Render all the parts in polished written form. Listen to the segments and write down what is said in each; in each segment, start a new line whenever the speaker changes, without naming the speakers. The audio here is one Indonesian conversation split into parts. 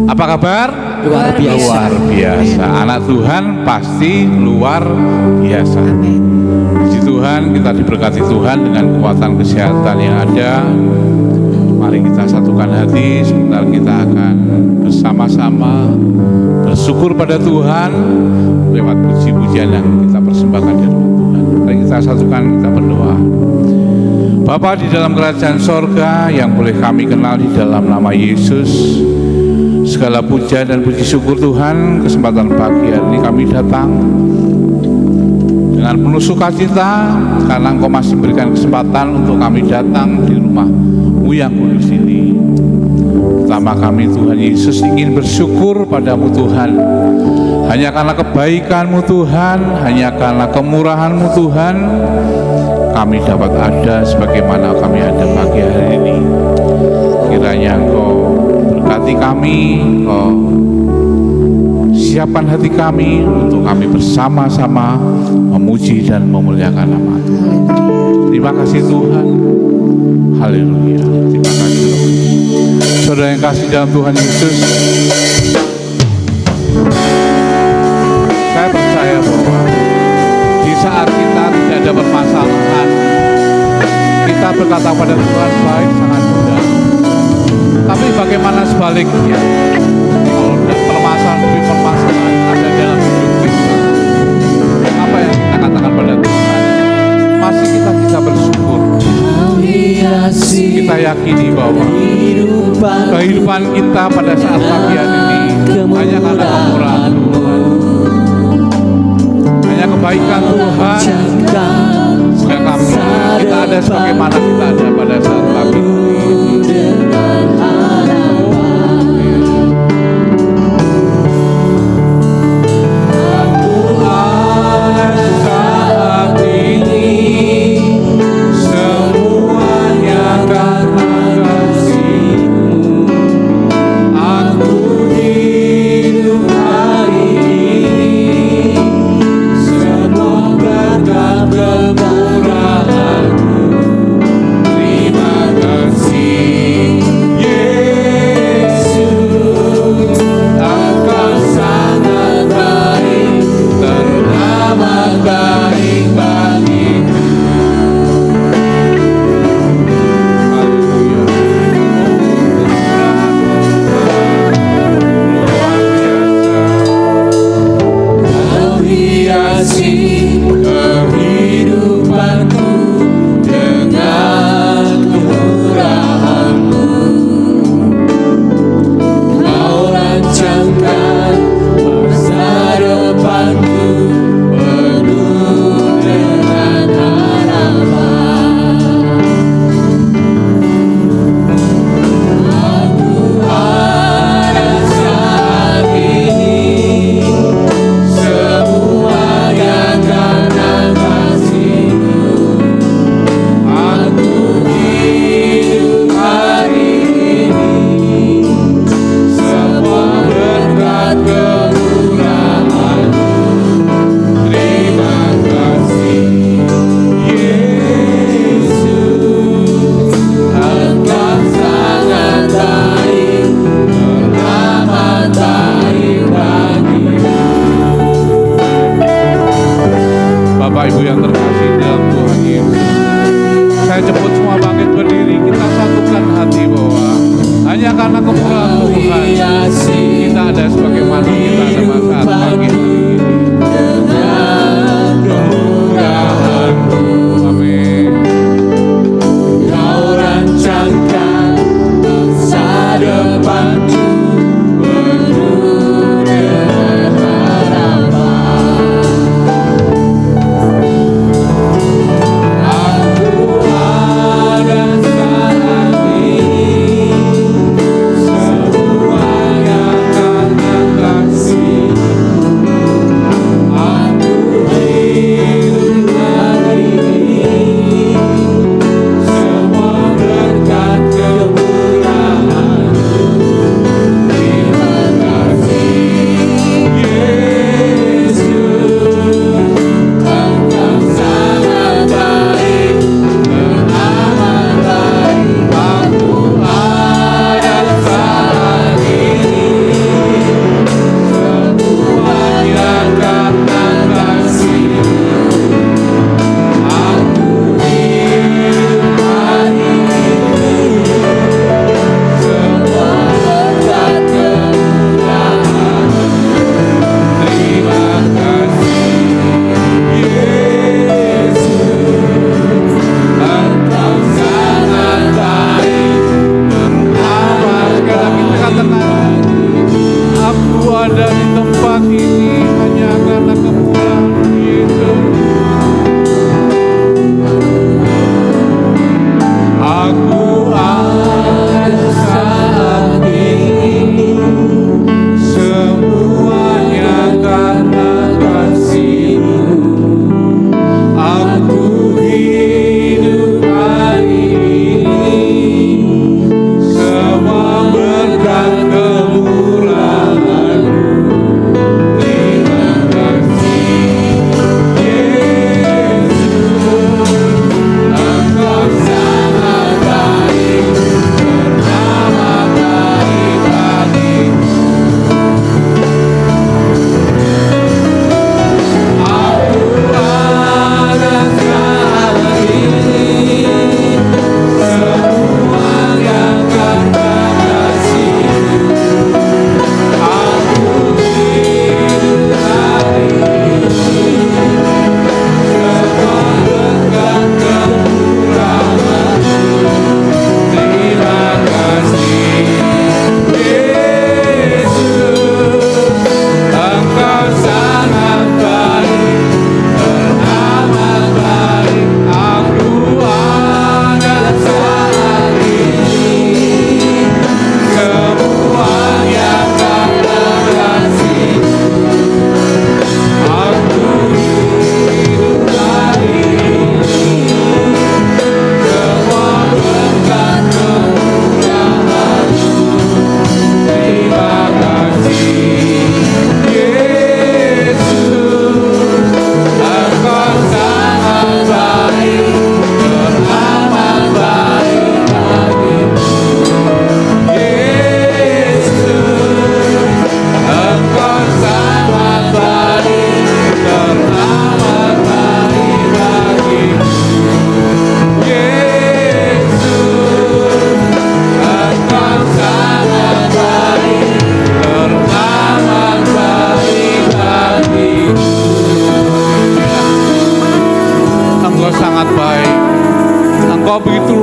Apa kabar?
Luar biasa.
Luar biasa. Anak Tuhan pasti luar biasa. Puji Tuhan, kita diberkati Tuhan dengan kekuatan kesehatan yang ada. Mari kita satukan hati, sebentar kita akan bersama-sama bersyukur pada Tuhan lewat puji-pujian yang kita persembahkan di rumah Tuhan. Mari kita satukan, kita berdoa. Bapa di dalam kerajaan sorga yang boleh kami kenal di dalam nama Yesus, segala puja dan puji syukur Tuhan, kesempatan pagi hari ini kami datang dengan penuh sukacita karena Engkau masih memberikan kesempatan untuk kami datang di rumah-Mu yang kudus ini. Pertama kami Tuhan Yesus ingin bersyukur padamu Tuhan, hanya karena kebaikan-Mu Tuhan, hanya karena kemurahan-Mu Tuhan, kami dapat ada sebagaimana kami ada pagi hari ini. Kiranya Engkau berkati kami, Engkau siapkan hati kami untuk kami bersama-sama memuji dan memuliakan nama Tuhan. Terima kasih Tuhan. Haleluya. Terima kasih Tuhan. Saudara yang kasih dalam Tuhan Yesus, saya percaya bahwa di saat kita tidak ada permasalahan, kita berkata pada Tuhan baik sangat mudah. Tapi bagaimana sebaliknya? Kalau permasalahan demi permasalahan ada dalam hidup kita, apa yang kita katakan pada Tuhan? Masih kita bisa bersyukur. Kita yakini bahwa kehidupan kita pada saat pagi hari ini hanya karena kemurahan Tuhan, hanya kebaikan Tuhan, sehingga kita ada sebagaimana kita ada pada saat pagi ini.
Terima kasih.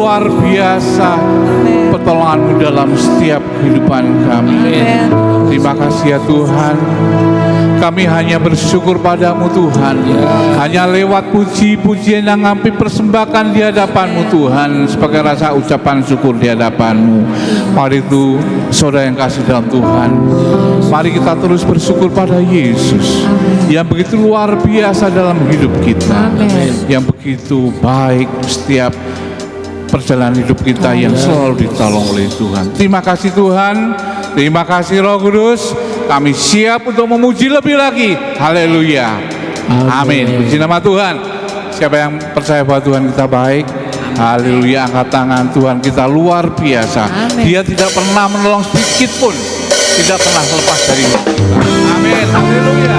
luar biasa pertolongan-Mu dalam setiap kehidupan kami. Terima kasih ya Tuhan. Kami hanya bersyukur padamu Tuhan. Hanya lewat puji-pujian yang kami persembahkan di hadapan-Mu Tuhan, sebagai rasa ucapan syukur di hadapan-Mu. Mari itu saudara yang kasih dalam Tuhan, mari kita terus bersyukur pada Yesus yang begitu luar biasa dalam hidup kita. Yang begitu baik setiap perjalanan hidup kita, yang selalu ditolong oleh Tuhan. Terima kasih Tuhan. Terima kasih Roh Kudus. Kami siap untuk memuji lebih lagi. Haleluya. Amin. Puji nama Tuhan. Siapa yang percaya bahwa Tuhan kita baik? Haleluya. Angkat tangan. Tuhan kita luar biasa. Dia tidak pernah menolong sedikit pun. Tidak pernah lepas dari kita. Amin. Haleluya.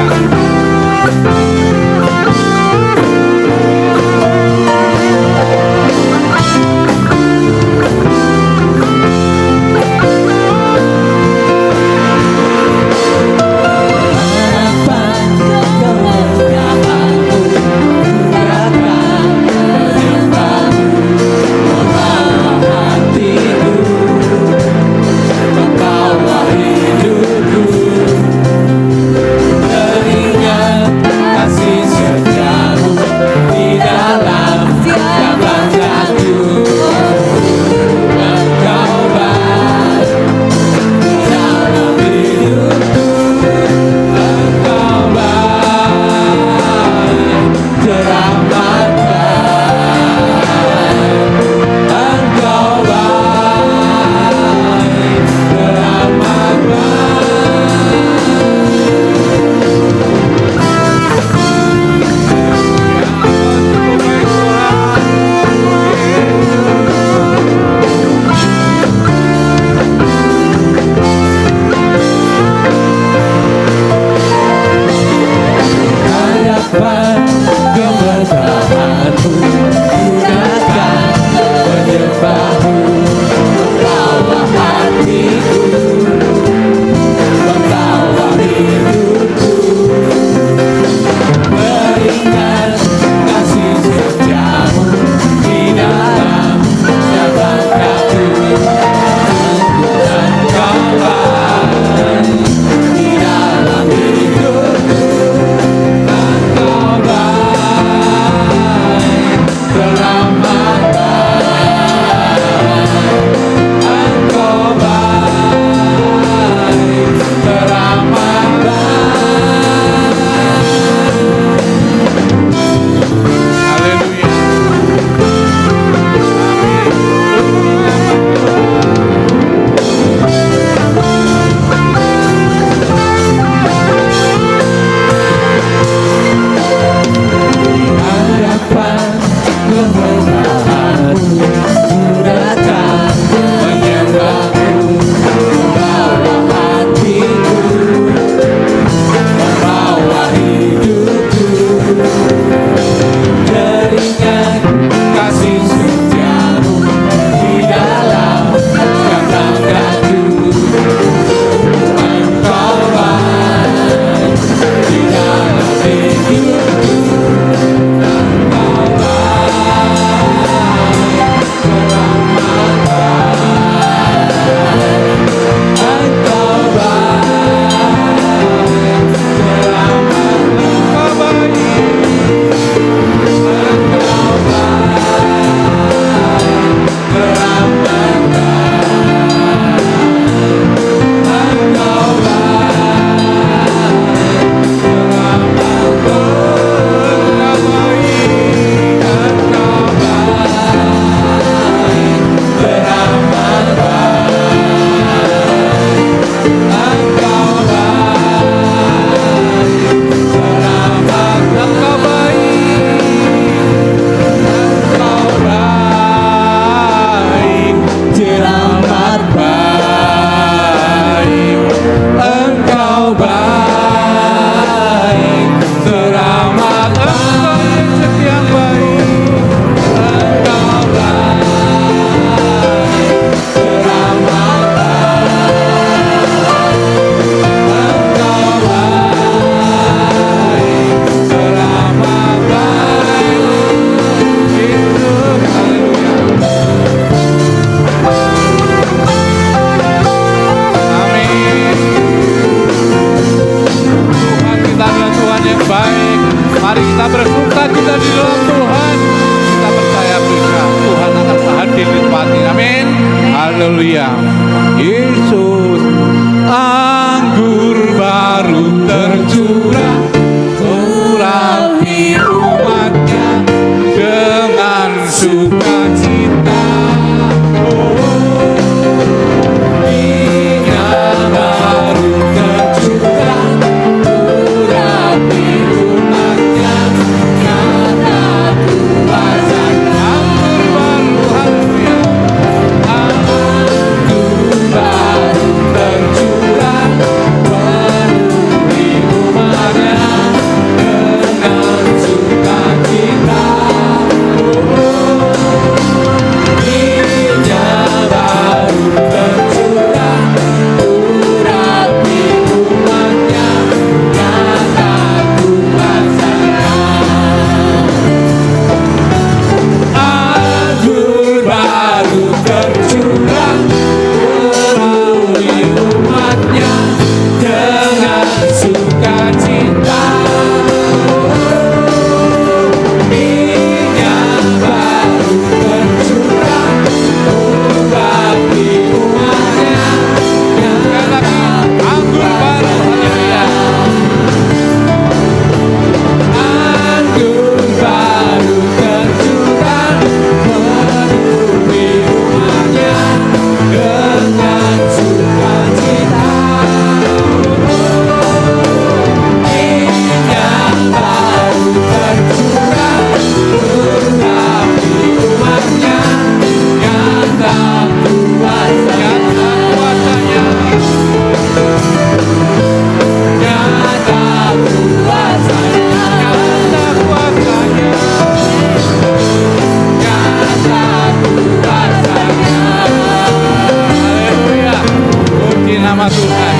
nama Tuhan.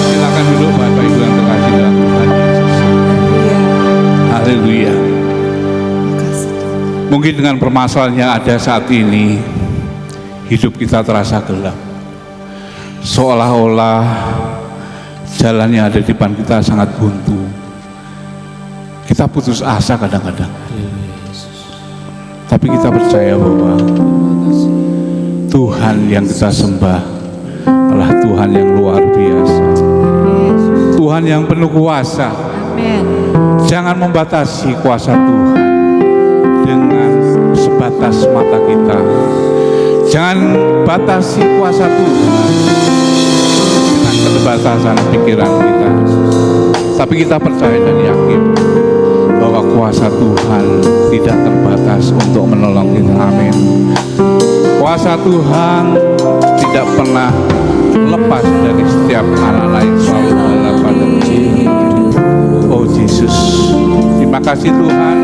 Silakan duduk Bapak Ibu yang terkasih dalam Tuhan Yesus. Haleluya. Mungkin dengan permasalahan yang ada saat ini, hidup kita terasa gelap. Seolah-olah jalan yang ada di depan kita sangat buntu. Kita putus asa kadang-kadang. Tapi kita percaya bahwa Tuhan yang kita sembah adalah Tuhan yang luar biasa. Tuhan yang penuh kuasa. Jangan membatasi kuasa Tuhan dengan sebatas mata kita. Jangan batasi kuasa Tuhan dengan keterbatasan pikiran kita. Tapi kita percaya dan yakin bahwa kuasa Tuhan tidak terbatas untuk menolong kita. Amin. Kuasa Tuhan tidak pernah lepas dari setiap anak lain, selalu ada pada Dia. Oh Yesus, terima kasih Tuhan.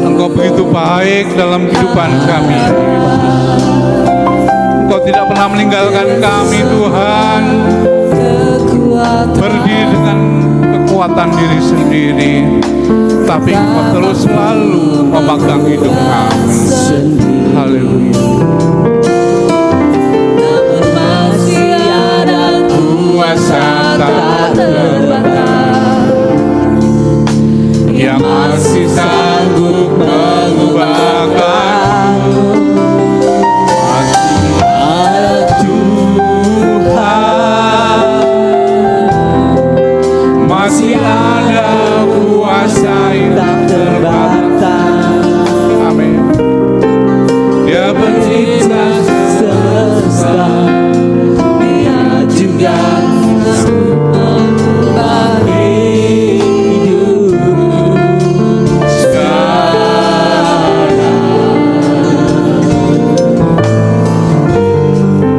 Engkau begitu baik dalam kehidupan kami, Yesus. Engkau tidak pernah meninggalkan kami, Tuhan. Berdiri dengan kekuatan diri sendiri, tapi Engkau terus selalu memegang hidup kami. Haleluya.
Masih ada kuasa tak terbatas
yang masih sanggup mengubahkanmu. Masih ada Tuhan, masih ada kuasa yang tak terbatas. Amin. Dia pencipta semesta, Dia juga mengubah hidup sekarang.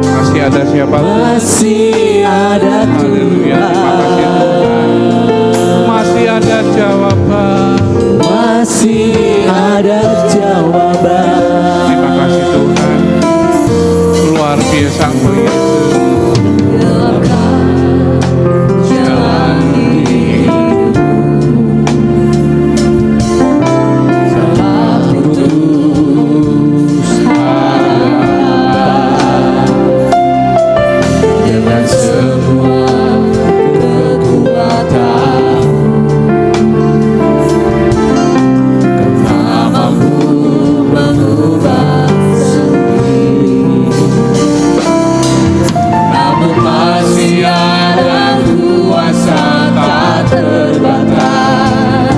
Masih ada siapa?
Masih ada
Haleluya. Terima kasih Tuhan. Masih ada jawaban.
Masih ada jawaban.
Terima kasih Tuhan. Luar biasa Engkau Yesus. Jalan
Telah putus harapan dengan semua kekuatan. Kau mampu mengubah sendiri, namun masih ada kuasa tak terbatas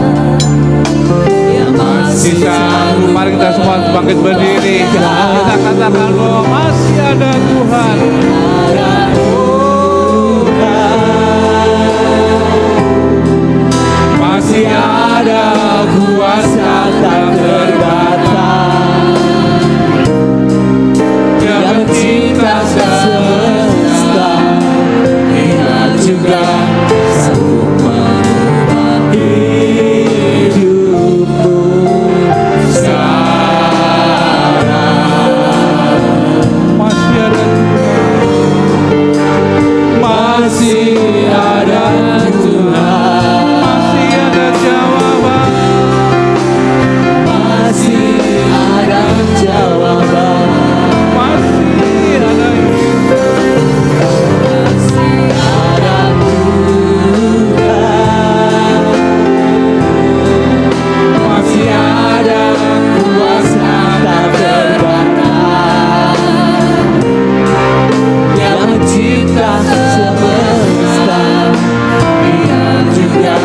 yang masih
sanggup. Mari kita semua bangkit berdiri. Kita katakan bahwa masih ada Tuhan. Masih ada kuasa tak terbatas yang mencipta semesta.
Dia juga sanggup mengubah hidupmu sekarang.
Masih ada Tuhan.
Masih ada Tuhan.
Masih ada jawaban.
Masih ada jawaban.
Masih ada
Masih ada Tuhan. Masih ada kuasa tak terbatas yang mencipta semesta. Dia juga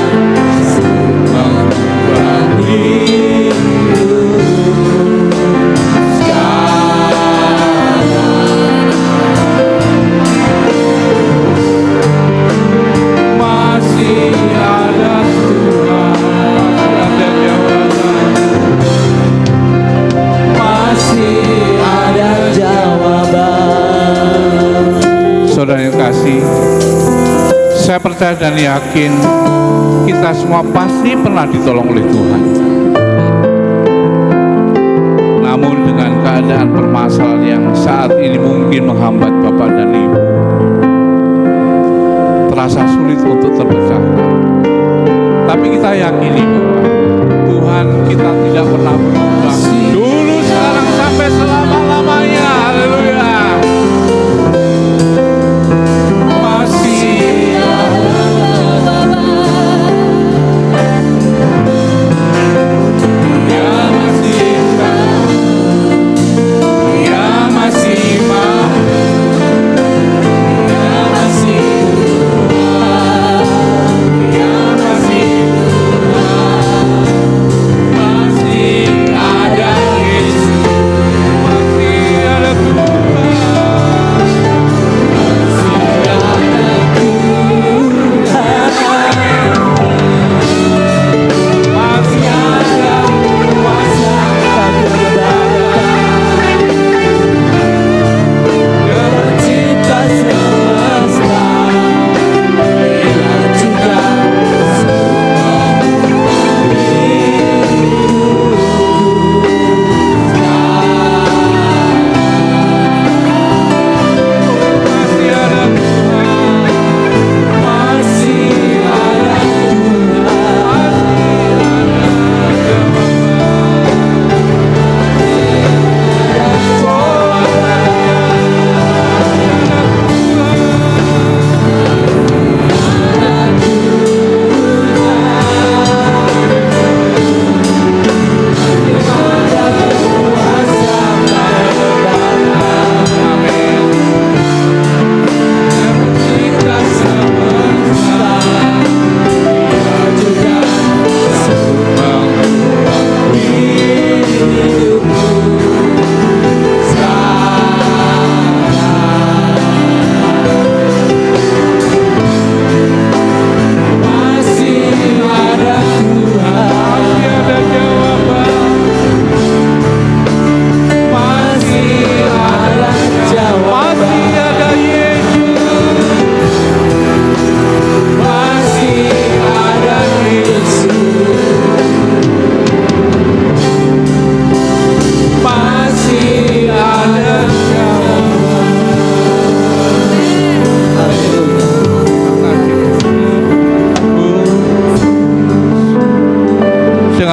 sanggup mengubah hidup sekarang.
Masih ada Tuhan. Masih ada jawaban.
Masih ada jawaban.
Saudara yang kasih, saya percaya dan yakin kita semua pasti pernah ditolong oleh Tuhan. Namun dengan keadaan permasalahan yang saat ini mungkin menghambat Bapak dan Ibu, merasa sulit untuk terpecahkan. Tapi kita yakini bahwa Tuhan kita tidak pernah berubah. Dulu, sekarang, sampai selama-lamanya. Haleluya.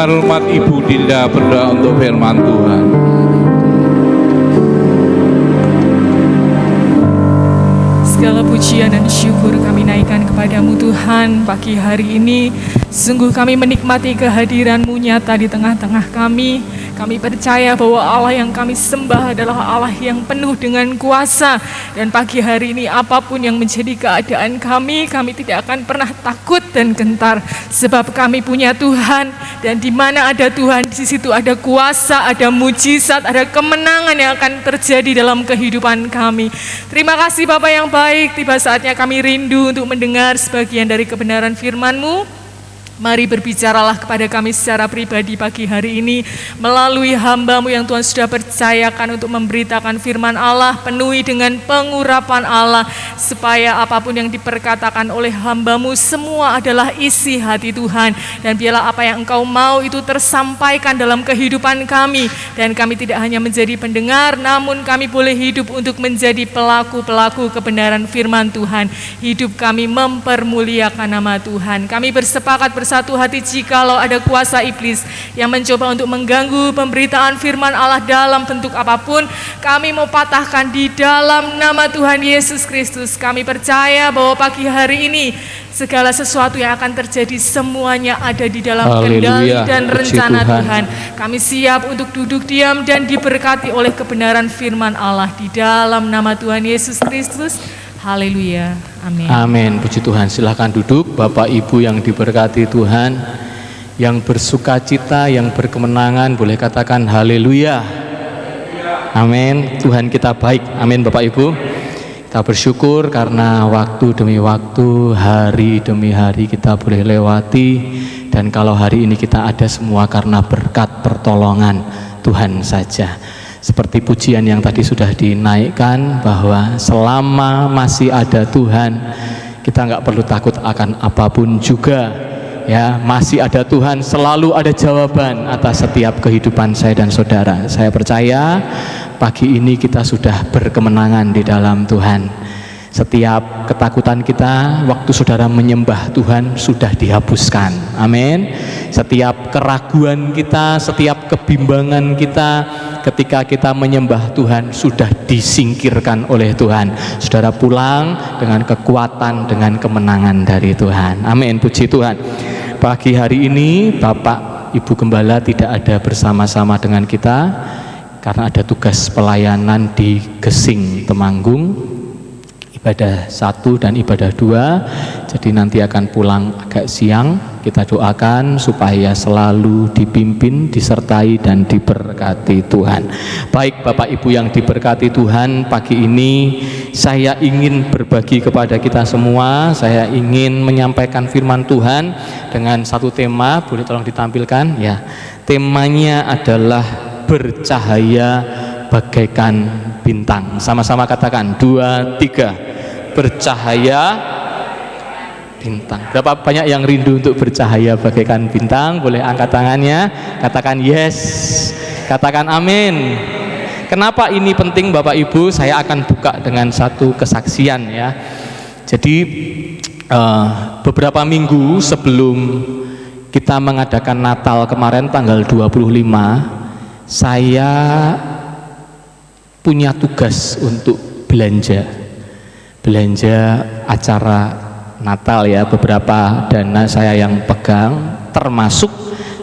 Hormat Ibu Dinda berdoa untuk firman Tuhan.
Segala pujian dan syukur kami naikkan kepadamu Tuhan pagi hari ini. Sungguh kami menikmati kehadiran-Mu nyata di tengah-tengah kami. Kami percaya bahwa Allah yang kami sembah adalah Allah yang penuh dengan kuasa. Dan pagi hari ini apapun yang menjadi keadaan kami tidak akan pernah takut dan gentar. Sebab kami punya Tuhan, dan di mana ada Tuhan, di situ ada kuasa, ada mujizat, ada kemenangan yang akan terjadi dalam kehidupan kami. Terima kasih Bapa yang baik, tiba saatnya kami rindu untuk mendengar sebagian dari kebenaran firman-Mu. Mari berbicaralah kepada kami secara pribadi pagi hari ini melalui hamba-Mu yang Tuhan sudah percayakan untuk memberitakan firman Allah, penuhi dengan pengurapan Allah, supaya apapun yang diperkatakan oleh hamba-Mu semua adalah isi hati Tuhan. Dan biarlah apa yang Engkau mau itu tersampaikan dalam kehidupan kami, dan kami tidak hanya menjadi pendengar, namun kami boleh hidup untuk menjadi pelaku-pelaku kebenaran firman Tuhan. Hidup kami mempermuliakan nama Tuhan. Kami bersepakat bersatu hati jikalau ada kuasa iblis yang mencoba untuk mengganggu pemberitaan firman Allah dalam bentuk apapun, kami mau patahkan di dalam nama Tuhan Yesus Kristus. Kami percaya bahwa pagi hari ini segala sesuatu yang akan terjadi semuanya ada di dalam kendali dan rencana Tuhan. Kami siap untuk duduk diam dan diberkati oleh kebenaran firman Allah di dalam nama Tuhan Yesus Kristus. Haleluya. Amin.
Amin. Puji Tuhan. Silahkan duduk Bapak Ibu yang diberkati Tuhan, yang bersuka cita, yang berkemenangan, boleh katakan haleluya. Amin. Tuhan kita baik. Amin Bapak Ibu. Kita bersyukur karena waktu demi waktu, hari demi hari kita boleh lewati. Dan kalau hari ini kita ada semua karena berkat pertolongan Tuhan saja. Seperti pujian yang tadi sudah dinaikkan, bahwa selama masih ada Tuhan, kita nggak perlu takut akan apapun juga. Ya, masih ada Tuhan, selalu ada jawaban atas setiap kehidupan saya dan saudara. Saya percaya pagi ini kita sudah berkemenangan di dalam Tuhan. Setiap ketakutan kita waktu saudara menyembah Tuhan sudah dihapuskan. Amin. Setiap keraguan kita, setiap kebimbangan kita ketika kita menyembah Tuhan sudah disingkirkan oleh Tuhan. Saudara pulang dengan kekuatan, dengan kemenangan dari Tuhan. Amin. Puji Tuhan. Pagi hari ini Bapak Ibu Gembala tidak ada bersama-sama dengan kita karena ada tugas pelayanan di Gesing Temanggung, ibadah 1 dan ibadah 2. Jadi nanti akan pulang agak siang. Kita doakan supaya selalu dipimpin, disertai dan diberkati Tuhan. Baik Bapak Ibu yang diberkati Tuhan, pagi ini saya ingin berbagi kepada kita semua. Saya ingin menyampaikan firman Tuhan dengan satu tema. Boleh tolong ditampilkan ya. Temanya adalah bercahaya bagaikan bintang. Sama-sama katakan 2, 3. Bercahaya bintang. Berapa banyak yang rindu untuk bercahaya bagaikan bintang? Boleh angkat tangannya, katakan yes, katakan amin. Kenapa ini penting Bapak Ibu? Saya akan buka dengan satu kesaksian ya. Jadi beberapa minggu sebelum kita mengadakan Natal kemarin tanggal 25, saya punya tugas untuk belanja acara Natal ya. Beberapa dana saya yang pegang, termasuk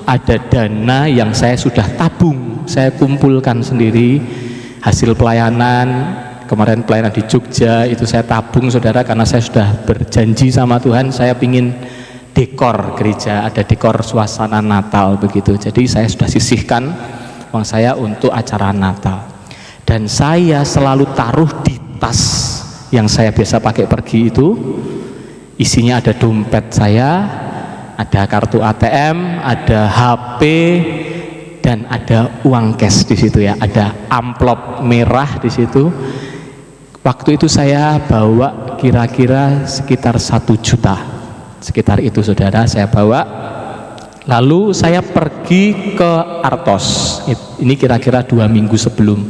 ada dana yang saya sudah tabung, saya kumpulkan sendiri hasil pelayanan kemarin, pelayanan di Jogja itu saya tabung saudara, karena saya sudah berjanji sama Tuhan saya pingin dekor gereja, ada dekor suasana Natal begitu. Jadi saya sudah sisihkan uang saya untuk acara Natal, dan saya selalu taruh di tas yang saya biasa pakai pergi itu. Isinya ada dompet saya, ada kartu ATM, ada HP, dan ada uang cash di situ ya. Ada amplop merah di situ. Waktu itu saya bawa kira-kira sekitar 1 juta, sekitar itu saudara saya bawa. Lalu saya pergi ke Artos. Ini kira-kira 2 minggu sebelum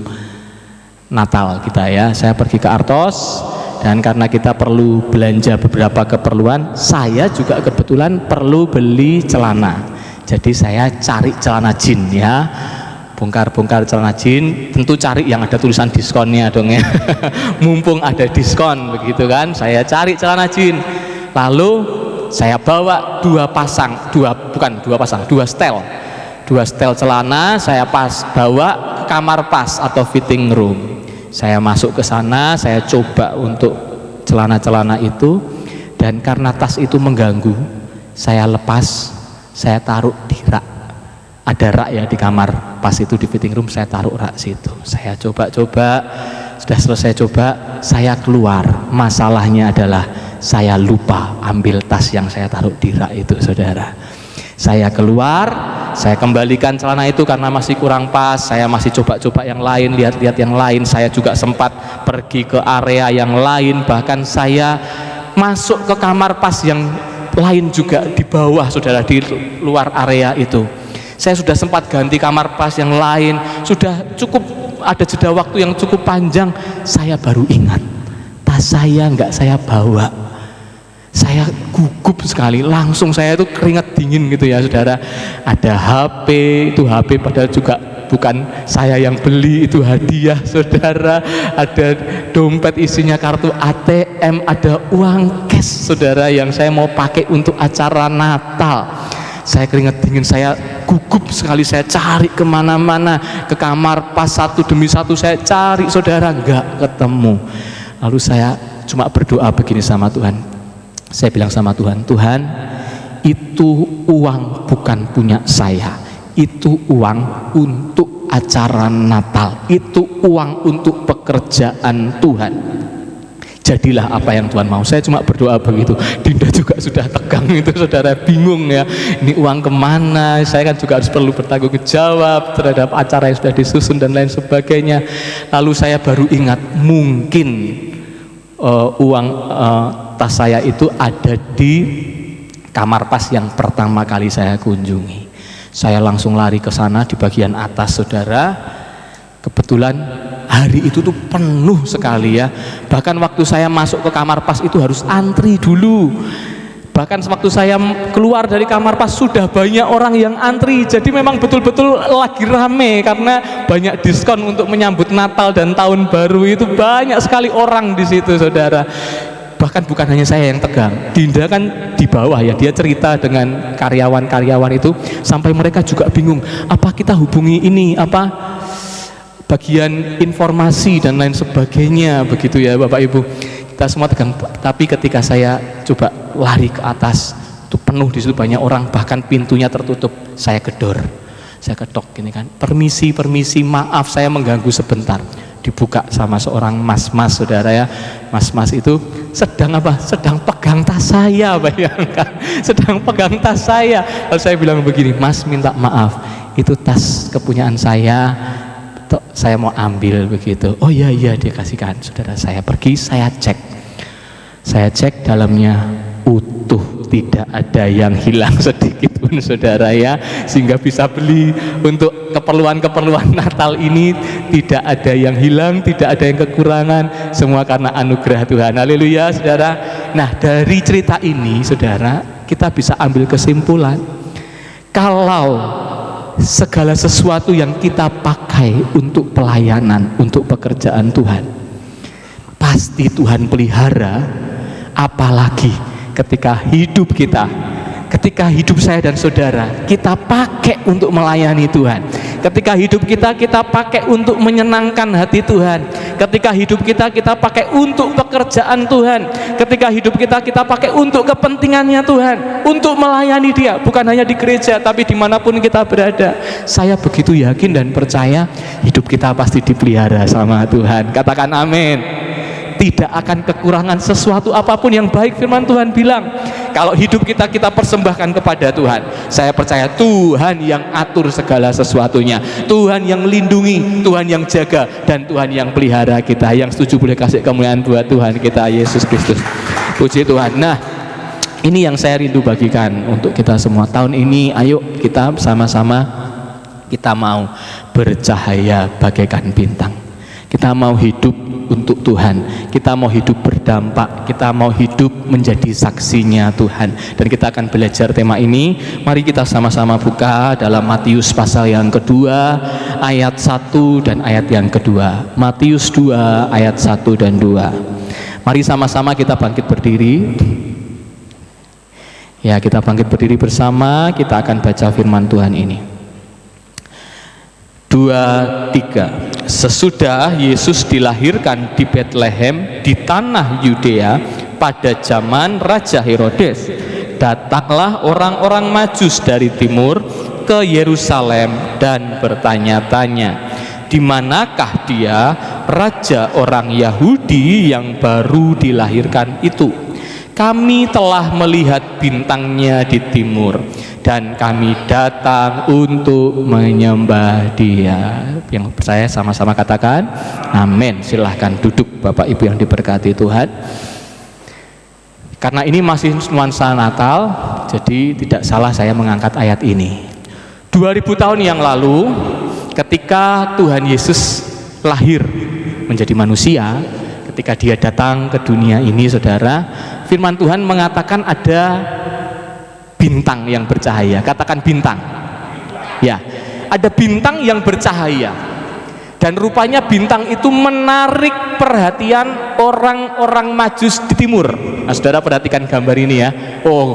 Natal kita ya. Saya pergi ke Artos, dan karena kita perlu belanja beberapa keperluan, saya juga kebetulan perlu beli celana. Jadi saya cari celana jin ya, bongkar-bongkar celana jin, tentu cari yang ada tulisan diskonnya dong ya. Mumpung ada diskon begitu kan, saya cari celana jin. Lalu saya bawa 2 stel celana, saya bawa ke kamar pas atau fitting room. Saya masuk ke sana, saya coba untuk celana-celana itu, dan karena tas itu mengganggu, saya lepas, saya taruh di rak. Ada rak ya di kamar pas itu di fitting room, saya taruh rak situ. Saya coba-coba, sudah selesai coba, saya keluar. Masalahnya adalah saya lupa ambil tas yang saya taruh di rak itu saudara. Saya keluar, saya kembalikan celana itu karena masih kurang pas. Saya masih coba-coba yang lain, lihat-lihat yang lain. Saya juga sempat pergi ke area yang lain, bahkan saya masuk ke kamar pas yang lain juga di bawah saudara, di luar area itu. Saya sudah sempat ganti kamar pas yang lain, sudah cukup ada jeda waktu yang cukup panjang. Saya baru ingat tas saya nggak saya bawa. Saya gugup sekali, langsung saya itu keringat dingin gitu ya saudara. Ada HP, itu HP padahal juga bukan saya yang beli, itu hadiah saudara. Ada dompet isinya kartu ATM, ada uang cash saudara yang saya mau pakai untuk acara Natal. Saya keringat dingin, saya gugup sekali, saya cari kemana-mana, ke kamar pas satu demi satu saya cari saudara, nggak ketemu. Lalu saya cuma berdoa begini sama Tuhan. Saya bilang sama Tuhan, Tuhan, itu uang bukan punya saya, itu uang untuk acara Natal, itu uang untuk pekerjaan Tuhan. Jadilah apa yang Tuhan mau. Saya cuma berdoa begitu. Dinda juga sudah tegang itu saudara, bingung ya, ini uang kemana? Saya kan juga harus perlu bertanggung jawab terhadap acara yang sudah disusun dan lain sebagainya. Lalu saya baru ingat, mungkin uang tas saya itu ada di kamar pas yang pertama kali saya kunjungi. Saya langsung lari ke sana di bagian atas saudara. Kebetulan hari itu tuh penuh sekali ya. Bahkan waktu saya masuk ke kamar pas itu harus antri dulu. Bahkan waktu saya keluar dari kamar pas sudah banyak orang yang antri. Jadi memang betul-betul lagi rame karena banyak diskon untuk menyambut Natal dan Tahun Baru. Itu banyak sekali orang di situ, saudara. Bahkan bukan hanya saya yang tegang, Dinda kan di bawah ya, dia cerita dengan karyawan-karyawan itu sampai mereka juga bingung, apa kita hubungi ini, apa bagian informasi dan lain sebagainya, begitu ya Bapak Ibu. Kita semua tegang, tapi ketika saya coba lari ke atas, itu penuh, di situ banyak orang, bahkan pintunya tertutup, saya gedor, saya ketok gini kan, permisi, maaf saya mengganggu sebentar. Dibuka sama seorang mas-mas, saudara ya. Mas-mas itu sedang apa? Sedang pegang tas saya, bayangkan. Sedang pegang tas saya. Lalu saya bilang begini, Mas minta maaf, itu tas kepunyaan saya mau ambil begitu. Oh iya dia kasihkan. Saudara, saya pergi, saya cek dalamnya utuh, tidak ada yang hilang sedikit pun, saudara ya, sehingga bisa beli untuk keperluan Natal ini. Tidak ada yang hilang, tidak ada yang kekurangan, semua karena anugerah Tuhan. Haleluya, saudara. Nah, dari cerita ini, saudara, kita bisa ambil kesimpulan kalau segala sesuatu yang kita pakai untuk pelayanan, untuk pekerjaan Tuhan, pasti Tuhan pelihara. Apalagi ketika hidup kita, ketika hidup saya dan saudara kita pakai untuk melayani Tuhan, ketika hidup kita pakai untuk menyenangkan hati Tuhan, ketika hidup kita pakai untuk pekerjaan Tuhan, ketika hidup kita pakai untuk kepentingannya Tuhan, untuk melayani Dia, bukan hanya di gereja tapi dimanapun kita berada. Saya begitu yakin dan percaya hidup kita pasti dipelihara sama Tuhan. Katakan amin. Tidak akan kekurangan sesuatu apapun yang baik. Firman Tuhan bilang kalau hidup kita persembahkan kepada Tuhan, saya percaya Tuhan yang atur segala sesuatunya, Tuhan yang lindungi, Tuhan yang jaga, dan Tuhan yang pelihara kita. Yang setuju boleh kasih kemuliaan buat Tuhan kita Yesus Kristus. Puji Tuhan. Nah, ini yang saya rindu bagikan untuk kita semua tahun ini. Ayo kita sama-sama, kita mau bercahaya bagaikan bintang. Kita mau hidup untuk Tuhan, kita mau hidup berdampak, kita mau hidup menjadi saksinya Tuhan. Dan kita akan belajar tema ini. Mari kita sama-sama buka dalam Matius pasal yang kedua, ayat 1 dan ayat yang kedua. Matius 2 ayat 1 dan 2. Mari sama-sama kita bangkit berdiri. Ya, kita bangkit berdiri bersama, kita akan baca firman Tuhan ini. 2, 3. Sesudah Yesus dilahirkan di Betlehem di tanah Yudea pada zaman Raja Herodes, datanglah orang-orang Majus dari timur ke Yerusalem dan bertanya-tanya, di manakah Dia, raja orang Yahudi yang baru dilahirkan itu? Kami telah melihat bintangnya di timur dan kami datang untuk menyembah Dia. Yang percaya sama-sama katakan amin. Silahkan duduk Bapak Ibu yang diberkati Tuhan. Karena ini masih nuansa Natal, jadi tidak salah saya mengangkat ayat ini. 2000 tahun yang lalu, ketika Tuhan Yesus lahir menjadi manusia, ketika Dia datang ke dunia ini, saudara, firman Tuhan mengatakan ada bintang yang bercahaya. Katakan bintang. Ya, ada bintang yang bercahaya. Dan rupanya bintang itu menarik perhatian orang-orang Majus di timur. Nah, saudara perhatikan gambar ini ya. Oh,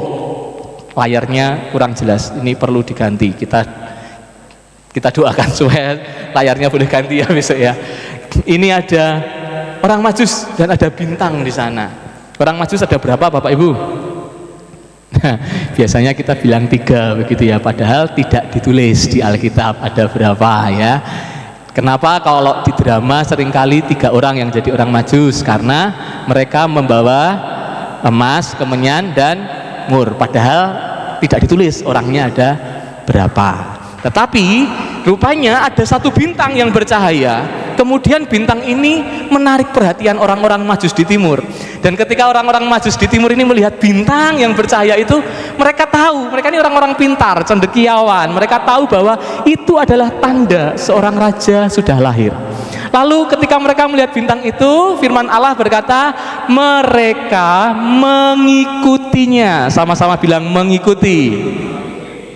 layarnya kurang jelas. Ini perlu diganti. Kita doakan supaya layarnya boleh ganti ya besok ya. Ini ada orang Majus dan ada bintang di sana. Orang Majus ada berapa Bapak Ibu? Nah, biasanya kita bilang 3 begitu ya, padahal tidak ditulis di Alkitab ada berapa ya. Kenapa kalau di drama seringkali 3 orang yang jadi orang Majus? Karena mereka membawa emas, kemenyan, dan mur, padahal tidak ditulis orangnya ada berapa. Tetapi rupanya ada satu bintang yang bercahaya. Kemudian bintang ini menarik perhatian orang-orang Majus di timur. Dan ketika orang-orang Majus di timur ini melihat bintang yang bercahaya itu, mereka tahu, mereka ini orang-orang pintar, cendekiawan. Mereka tahu bahwa itu adalah tanda seorang raja sudah lahir. Lalu ketika mereka melihat bintang itu, firman Allah berkata, mereka mengikutinya. Sama-sama bilang mengikuti.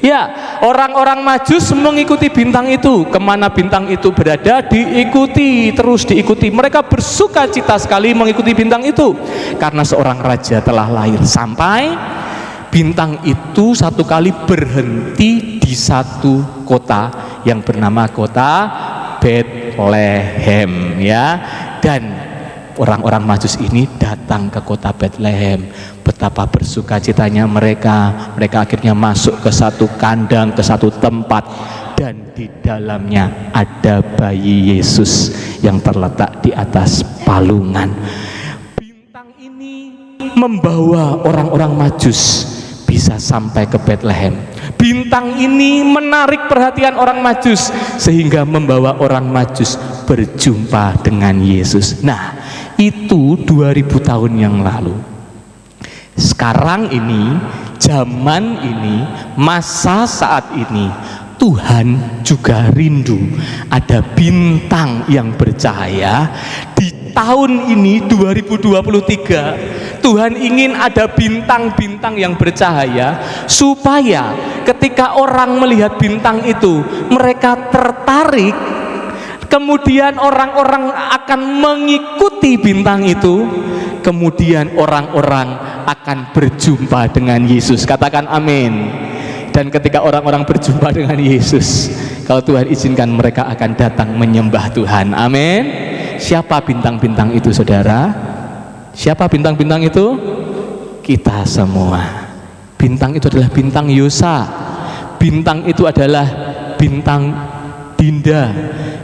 Ya, orang-orang Majus mengikuti bintang itu. Kemana bintang itu berada, diikuti, terus diikuti. Mereka bersuka cita sekali mengikuti bintang itu, karena seorang raja telah lahir. Sampai bintang itu satu kali berhenti di satu kota yang bernama kota Bethlehem, ya. Dan orang-orang Majus ini datang ke kota Bethlehem. Betapa bersukacitanya mereka akhirnya masuk ke satu kandang, ke satu tempat, dan di dalamnya ada bayi Yesus yang terletak di atas palungan. Bintang ini membawa orang-orang Majus bisa sampai ke Bethlehem. Bintang ini menarik perhatian orang Majus sehingga membawa orang Majus berjumpa dengan Yesus. Nah, itu 2000 tahun yang lalu. Sekarang ini, zaman ini, masa saat ini, Tuhan juga rindu ada bintang yang bercahaya. Di tahun ini 2023, Tuhan ingin ada bintang-bintang yang bercahaya, supaya ketika orang melihat bintang itu, mereka tertarik. Kemudian orang-orang akan mengikuti bintang itu. Kemudian orang-orang akan berjumpa dengan Yesus. Katakan amin. Dan ketika orang-orang berjumpa dengan Yesus, kalau Tuhan izinkan, mereka akan datang menyembah Tuhan. Amin. Siapa bintang-bintang itu, saudara? Siapa bintang-bintang itu? Kita semua. Bintang itu adalah bintang Yosa. Bintang itu adalah bintang Dinda.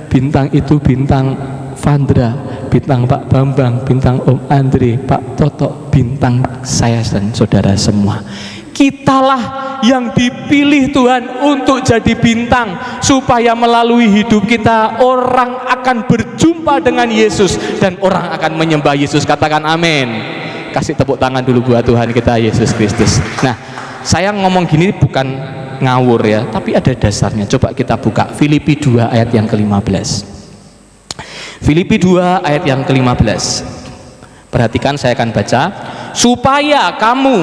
Bintang itu bintang Vandra, bintang Pak Bambang, bintang Om Andre, Pak Toto, bintang saya dan saudara semua. Kitalah yang dipilih Tuhan untuk jadi bintang, supaya melalui hidup kita orang akan berjumpa dengan Yesus dan orang akan menyembah Yesus. Katakan amin. Kasih tepuk tangan dulu buat Tuhan kita Yesus Kristus. Nah, saya ngomong gini bukan ngawur ya, tapi ada dasarnya. Coba kita buka Filipi 2 ayat yang ke-15. Filipi 2 ayat yang ke-15. Perhatikan, saya akan baca. Supaya kamu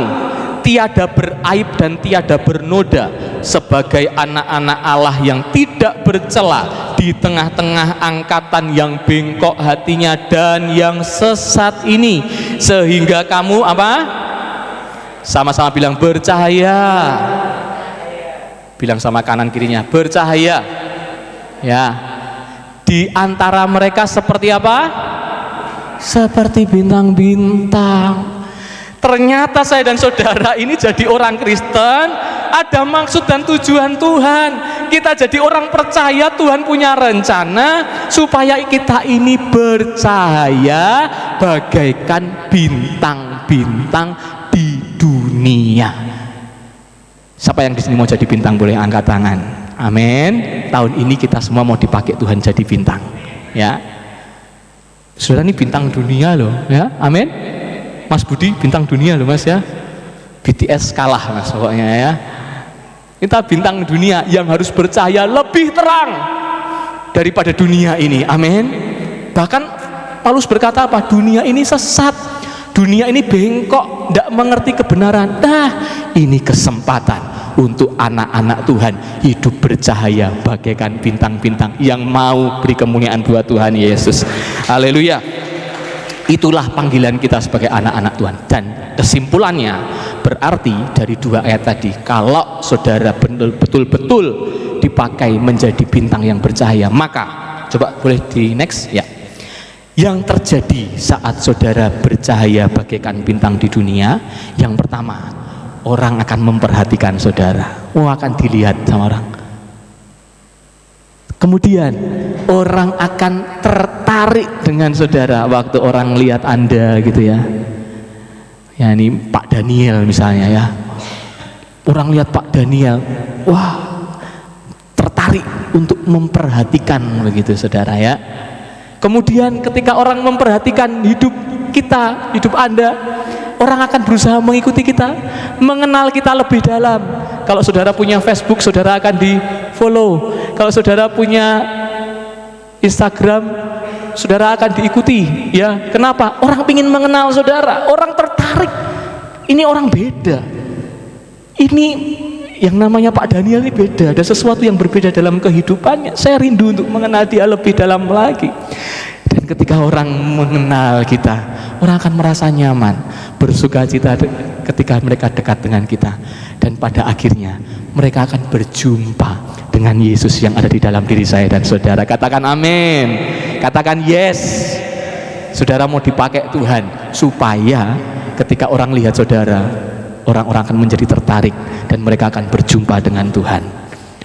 tiada beraib dan tiada bernoda, sebagai anak-anak Allah yang tidak bercela di tengah-tengah angkatan yang bengkok hatinya dan yang sesat ini, sehingga kamu apa? Sama-sama bilang bercahaya. Bilang sama kanan kirinya, bercahaya. Ya. Di antara mereka seperti apa? Seperti bintang-bintang. Ternyata saya dan saudara ini jadi orang Kristen, ada maksud dan tujuan Tuhan. Kita jadi orang percaya, Tuhan punya rencana supaya kita ini bercahaya bagaikan bintang-bintang di dunia. Siapa yang di sini mau jadi bintang boleh angkat tangan. Amin. Tahun ini kita semua mau dipakai Tuhan jadi bintang, ya. Saudara, ini bintang dunia loh, ya. Amin. Mas Budi bintang dunia loh, Mas, ya. BTS kalah, Mas, pokoknya ya. Kita bintang dunia yang harus bercahaya lebih terang daripada dunia ini. Amin. Bahkan Paulus berkata apa? Dunia ini sesat, dunia ini bengkok, tidak mengerti kebenaran. Nah, ini kesempatan untuk anak-anak Tuhan hidup bercahaya bagaikan bintang-bintang yang mau beri kemuliaan buat Tuhan Yesus. Haleluya. Itulah panggilan kita sebagai anak-anak Tuhan. Dan kesimpulannya berarti dari 2 ayat tadi, kalau saudara betul-betul dipakai menjadi bintang yang bercahaya, maka coba boleh di next ya. Yang terjadi saat saudara bercahaya bagaikan bintang di dunia, yang pertama, orang akan memperhatikan saudara. Akan dilihat sama orang. Kemudian orang akan tertarik dengan saudara waktu orang lihat Anda gitu ya. Ya, ini Pak Daniel misalnya ya. Orang lihat Pak Daniel, wah, tertarik untuk memperhatikan begitu saudara ya. Kemudian ketika orang memperhatikan hidup kita, hidup Anda, orang akan berusaha mengikuti kita, mengenal kita lebih dalam. Kalau saudara punya Facebook, saudara akan di follow. Kalau saudara punya Instagram, saudara akan diikuti. Ya, kenapa? Orang ingin mengenal saudara, orang tertarik. Ini orang beda. Ini yang namanya Pak Daniel ini beda. Ada sesuatu yang berbeda dalam kehidupannya. Saya rindu untuk mengenal dia lebih dalam lagi. Dan ketika orang mengenal kita, orang akan merasa nyaman, bersukacita ketika mereka dekat dengan kita. Dan pada akhirnya mereka akan berjumpa dengan Yesus yang ada di dalam diri saya dan saudara. Katakan amin. Katakan yes. Saudara mau dipakai Tuhan supaya ketika orang lihat saudara, orang-orang akan menjadi tertarik dan mereka akan berjumpa dengan Tuhan.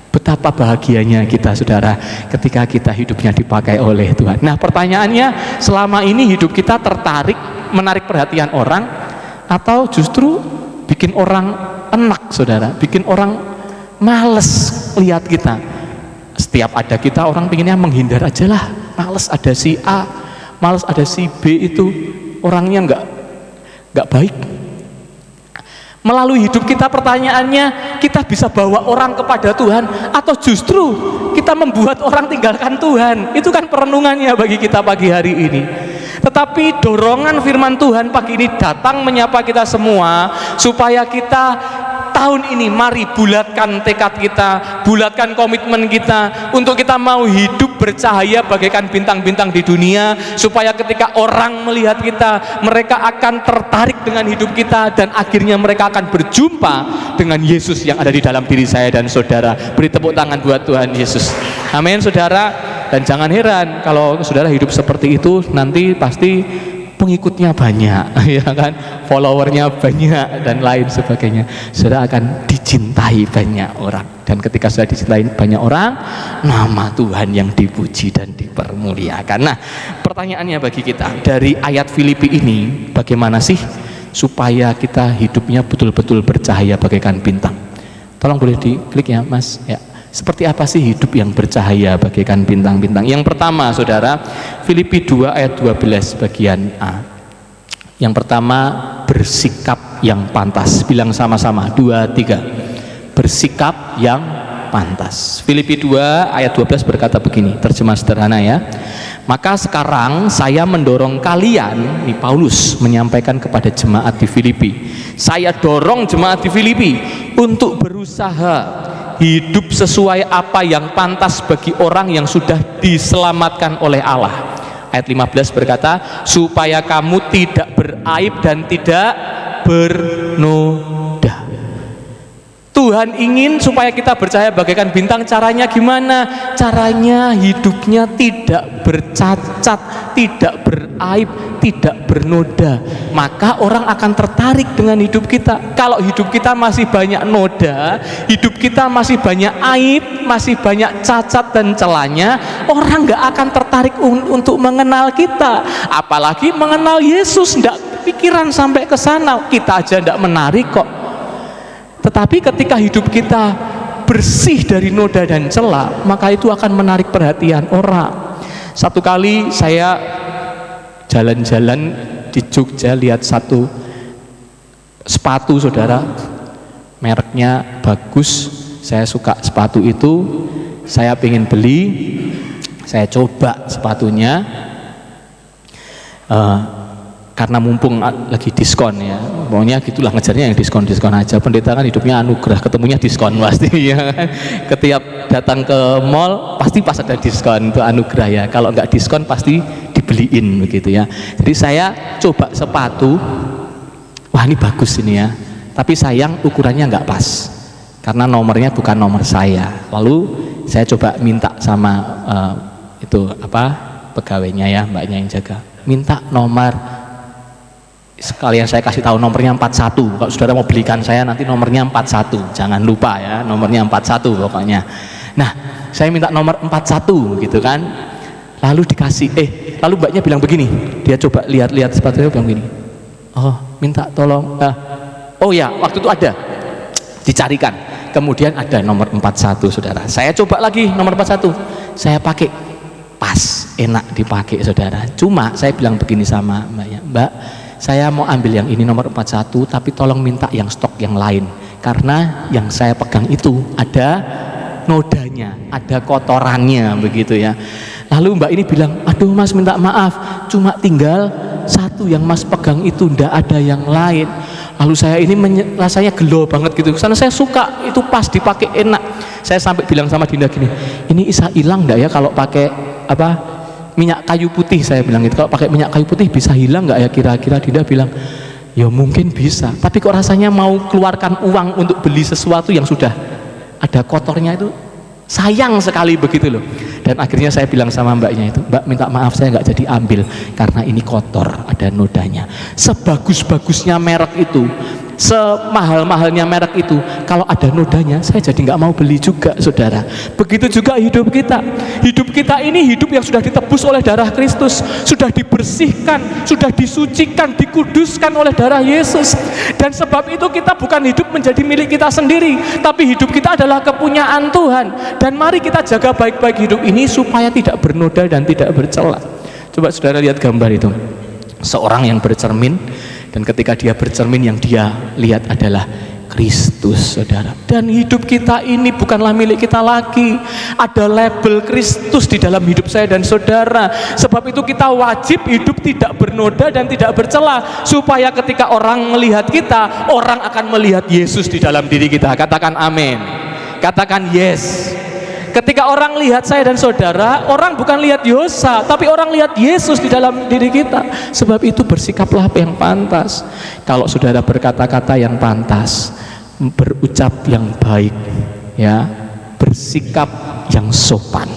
Betapa bahagianya kita saudara ketika kita hidupnya dipakai oleh Tuhan. Nah, pertanyaannya, selama ini hidup kita tertarik, menarik perhatian orang, atau justru bikin orang enak saudara, bikin orang males lihat kita. Setiap ada kita, orang pinginnya menghindar aja lah. Males ada si A, males ada si B, itu orangnya nggak baik. Melalui hidup kita, pertanyaannya, kita bisa bawa orang kepada Tuhan atau justru kita membuat orang tinggalkan Tuhan? Itu kan perenungannya bagi kita pagi hari ini. Tetapi dorongan firman Tuhan pagi ini datang menyapa kita semua supaya kita tahun ini mari bulatkan tekad kita, bulatkan komitmen kita untuk kita mau hidup bercahaya bagaikan bintang-bintang di dunia, supaya ketika orang melihat kita, mereka akan tertarik dengan hidup kita dan akhirnya mereka akan berjumpa dengan Yesus yang ada di dalam diri saya dan saudara. Beri tepuk tangan buat Tuhan Yesus. Amin saudara. Dan jangan heran kalau saudara hidup seperti itu, nanti pasti pengikutnya banyak, ya kan, followernya banyak dan lain sebagainya. Saudara akan dicintai banyak orang, dan ketika sudah dicintai banyak orang, nama Tuhan yang dipuji dan dipermuliakan. Nah, pertanyaannya bagi kita dari ayat Filipi ini, bagaimana sih supaya kita hidupnya betul-betul bercahaya bagaikan bintang? Tolong boleh diklik ya Mas ya. Seperti apa sih hidup yang bercahaya bagaikan bintang-bintang? Yang pertama saudara, Filipi 2 ayat 12 bagian A. Yang pertama, bersikap yang pantas. Bilang sama-sama, 2, 3. Bersikap yang pantas. Filipi 2 ayat 12 berkata begini, terjemah sederhana ya. Maka sekarang saya mendorong kalian, ini Paulus menyampaikan kepada jemaat di Filipi. Saya dorong jemaat di Filipi untuk berusaha hidup sesuai apa yang pantas bagi orang yang sudah diselamatkan oleh Allah. Ayat 15 berkata, supaya kamu tidak beraib dan tidak bernoda. Tuhan ingin supaya kita bercahaya bagaikan bintang. Caranya gimana? Caranya hidupnya tidak bercacat, tidak beraib, tidak bernoda. Maka orang akan tertarik dengan hidup kita. Kalau hidup kita masih banyak noda, hidup kita masih banyak aib, masih banyak cacat dan celahnya, orang nggak akan tertarik untuk mengenal kita. Apalagi mengenal Yesus, nggak pikiran sampai ke sana. Kita aja nggak menarik kok. Tetapi ketika hidup kita bersih dari noda dan celah, maka itu akan menarik perhatian orang. Satu kali saya jalan-jalan di Jogja, lihat satu sepatu saudara, mereknya bagus, saya suka sepatu itu, saya pengen beli, saya coba sepatunya, karena mumpung lagi diskon ya, pokoknya gitulah ngejarnya yang diskon aja. Pendeta kan hidupnya anugerah, ketemunya diskon pasti ya. Ketiap datang ke mall pasti pas ada diskon, itu anugerah ya. Kalau nggak diskon pasti dibeliin begitu ya. Jadi saya coba sepatu, wah ini bagus ini ya, tapi sayang ukurannya nggak pas karena nomornya bukan nomor saya. Lalu saya coba minta sama itu apa pegawainya ya, mbaknya yang jaga, minta nomor. Sekalian saya kasih tahu nomornya 41. Kalau saudara mau belikan saya nanti nomornya 41. Jangan lupa ya, nomornya 41 pokoknya. Nah, saya minta nomor 41 gitu kan. Lalu dikasih, lalu mbaknya bilang begini. Dia coba lihat-lihat sepatunya, bilang begini. Oh, minta tolong. Oh ya, waktu itu ada. Dicarikan. Kemudian ada nomor 41 saudara. Saya coba lagi nomor 41. Saya pakai, pas, enak dipakai saudara. Cuma saya bilang begini sama mbaknya, Mbak, saya mau ambil yang ini nomor 41, tapi tolong minta yang stok yang lain, karena yang saya pegang itu ada nodanya, ada kotorannya begitu ya. Lalu mbak ini bilang, aduh mas minta maaf, cuma tinggal satu yang mas pegang itu, ndak ada yang lain. Lalu saya ini rasanya gelo banget gitu, karena saya suka itu pas dipakai enak. Saya sampai bilang sama Dinda gini, ini bisa hilang ndak ya kalau pakai minyak kayu putih? Saya bilang gitu, kalau pakai minyak kayu putih bisa hilang nggak ya kira-kira? Dinda bilang, ya mungkin bisa, tapi kok rasanya mau keluarkan uang untuk beli sesuatu yang sudah ada kotornya itu sayang sekali begitu loh. Dan akhirnya saya bilang sama mbaknya itu, mbak minta maaf saya nggak jadi ambil karena ini kotor, ada nodanya. Sebagus-bagusnya merek itu, semahal-mahalnya merek itu, kalau ada nodanya saya jadi nggak mau beli juga, saudara. Begitu juga hidup kita. Hidup kita ini hidup yang sudah ditebus oleh darah Kristus, sudah dibersihkan, sudah disucikan, dikuduskan oleh darah Yesus. Dan sebab itu kita bukan hidup menjadi milik kita sendiri, tapi hidup kita adalah kepunyaan Tuhan. Dan mari kita jaga baik-baik hidup ini supaya tidak bernoda dan tidak bercela. Coba saudara lihat gambar itu, seorang yang bercermin, dan ketika dia bercermin yang dia lihat adalah Kristus, saudara. Dan hidup kita ini bukanlah milik kita lagi, ada label Kristus di dalam hidup saya dan saudara. Sebab itu kita wajib hidup tidak bernoda dan tidak bercela, supaya ketika orang melihat kita, orang akan melihat Yesus di dalam diri kita. Katakan amin, katakan yes. Ketika orang lihat saya dan saudara, orang bukan lihat Yosa, tapi orang lihat Yesus di dalam diri kita. Sebab itu bersikaplah yang pantas. Kalau saudara berkata-kata yang pantas, berucap yang baik, ya, bersikap yang sopan.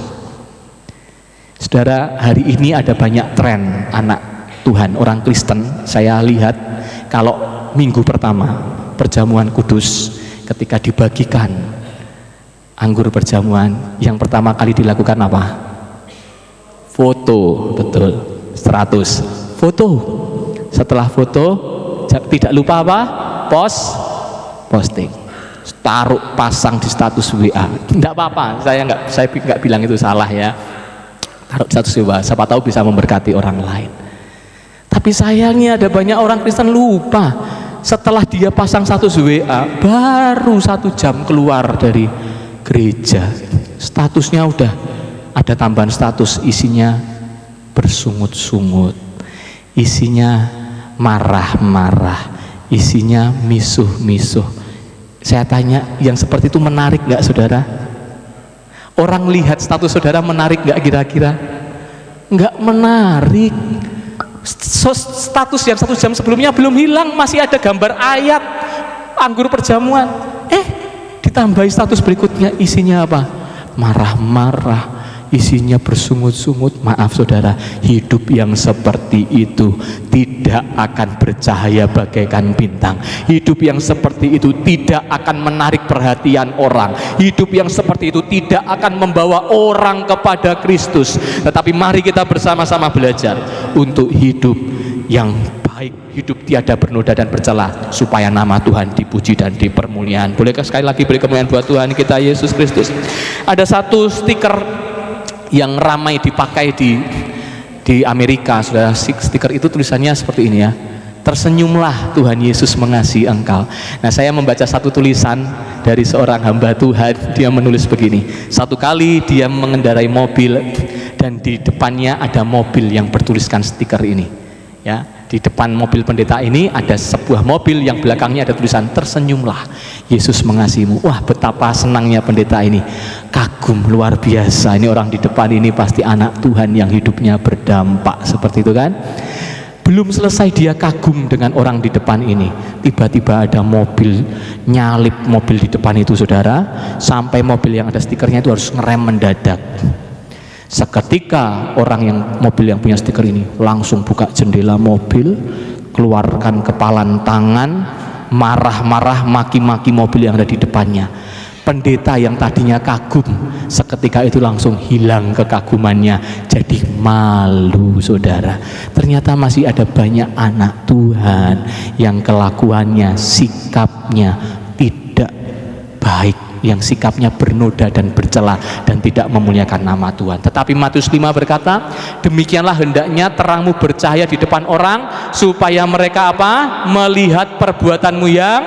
Saudara, hari ini ada banyak tren anak Tuhan, orang Kristen. Saya lihat kalau minggu pertama perjamuan kudus, ketika dibagikan anggur perjamuan, yang pertama kali dilakukan apa? Foto, betul, 100 foto. Setelah foto, tidak lupa apa? Posting, taruh, pasang di status WA. Tidak apa-apa, saya nggak bilang itu salah ya. Taruh di status WA, siapa tahu bisa memberkati orang lain. Tapi sayangnya ada banyak orang Kristen lupa, setelah dia pasang status WA, baru 1 jam keluar dari gereja, statusnya udah ada tambahan status, isinya bersungut-sungut, isinya marah-marah, isinya misuh-misuh. Saya tanya, yang seperti itu menarik nggak, saudara? Orang lihat status saudara menarik nggak kira-kira? Nggak menarik. Status yang 1 jam sebelumnya belum hilang, masih ada gambar ayat anggur perjamuan. Ditambahi status berikutnya, isinya apa? Marah-marah, isinya bersungut-sungut. Maaf saudara, hidup yang seperti itu tidak akan bercahaya bagaikan bintang. Hidup yang seperti itu tidak akan menarik perhatian orang. Hidup yang seperti itu tidak akan membawa orang kepada Kristus. Tetapi mari kita bersama-sama belajar untuk hidup yang baik, hidup tiada bernoda dan bercela, supaya nama Tuhan dipuji dan dipermuliakan. Bolehkah sekali lagi beri kemuliaan buat Tuhan kita Yesus Kristus? Ada satu stiker yang ramai dipakai di Amerika, saudara. Stiker itu tulisannya seperti ini ya, tersenyumlah, Tuhan Yesus mengasihi engkau. Nah, saya membaca satu tulisan dari seorang hamba Tuhan. Dia menulis begini, satu kali dia mengendarai mobil dan di depannya ada mobil yang bertuliskan stiker ini ya. Di depan mobil pendeta ini ada sebuah mobil yang belakangnya ada tulisan tersenyumlah, Yesus mengasihimu. Wah, betapa senangnya pendeta ini, kagum luar biasa. Ini orang di depan ini pasti anak Tuhan yang hidupnya berdampak, seperti itu kan. Belum selesai dia kagum dengan orang di depan ini, tiba-tiba ada mobil nyalip mobil di depan itu, saudara, sampai mobil yang ada stikernya itu harus ngerem mendadak. Seketika mobil yang punya stiker ini langsung buka jendela mobil, keluarkan kepalan tangan, marah-marah, maki-maki mobil yang ada di depannya. Pendeta yang tadinya kagum, seketika itu langsung hilang kekagumannya, jadi malu, saudara. Ternyata masih ada banyak anak Tuhan yang kelakuannya, sikapnya tidak baik, yang sikapnya bernoda dan bercela dan tidak memuliakan nama Tuhan. Tetapi Matius 5 berkata, demikianlah hendaknya terangmu bercahaya di depan orang, supaya mereka apa? Melihat perbuatanmu yang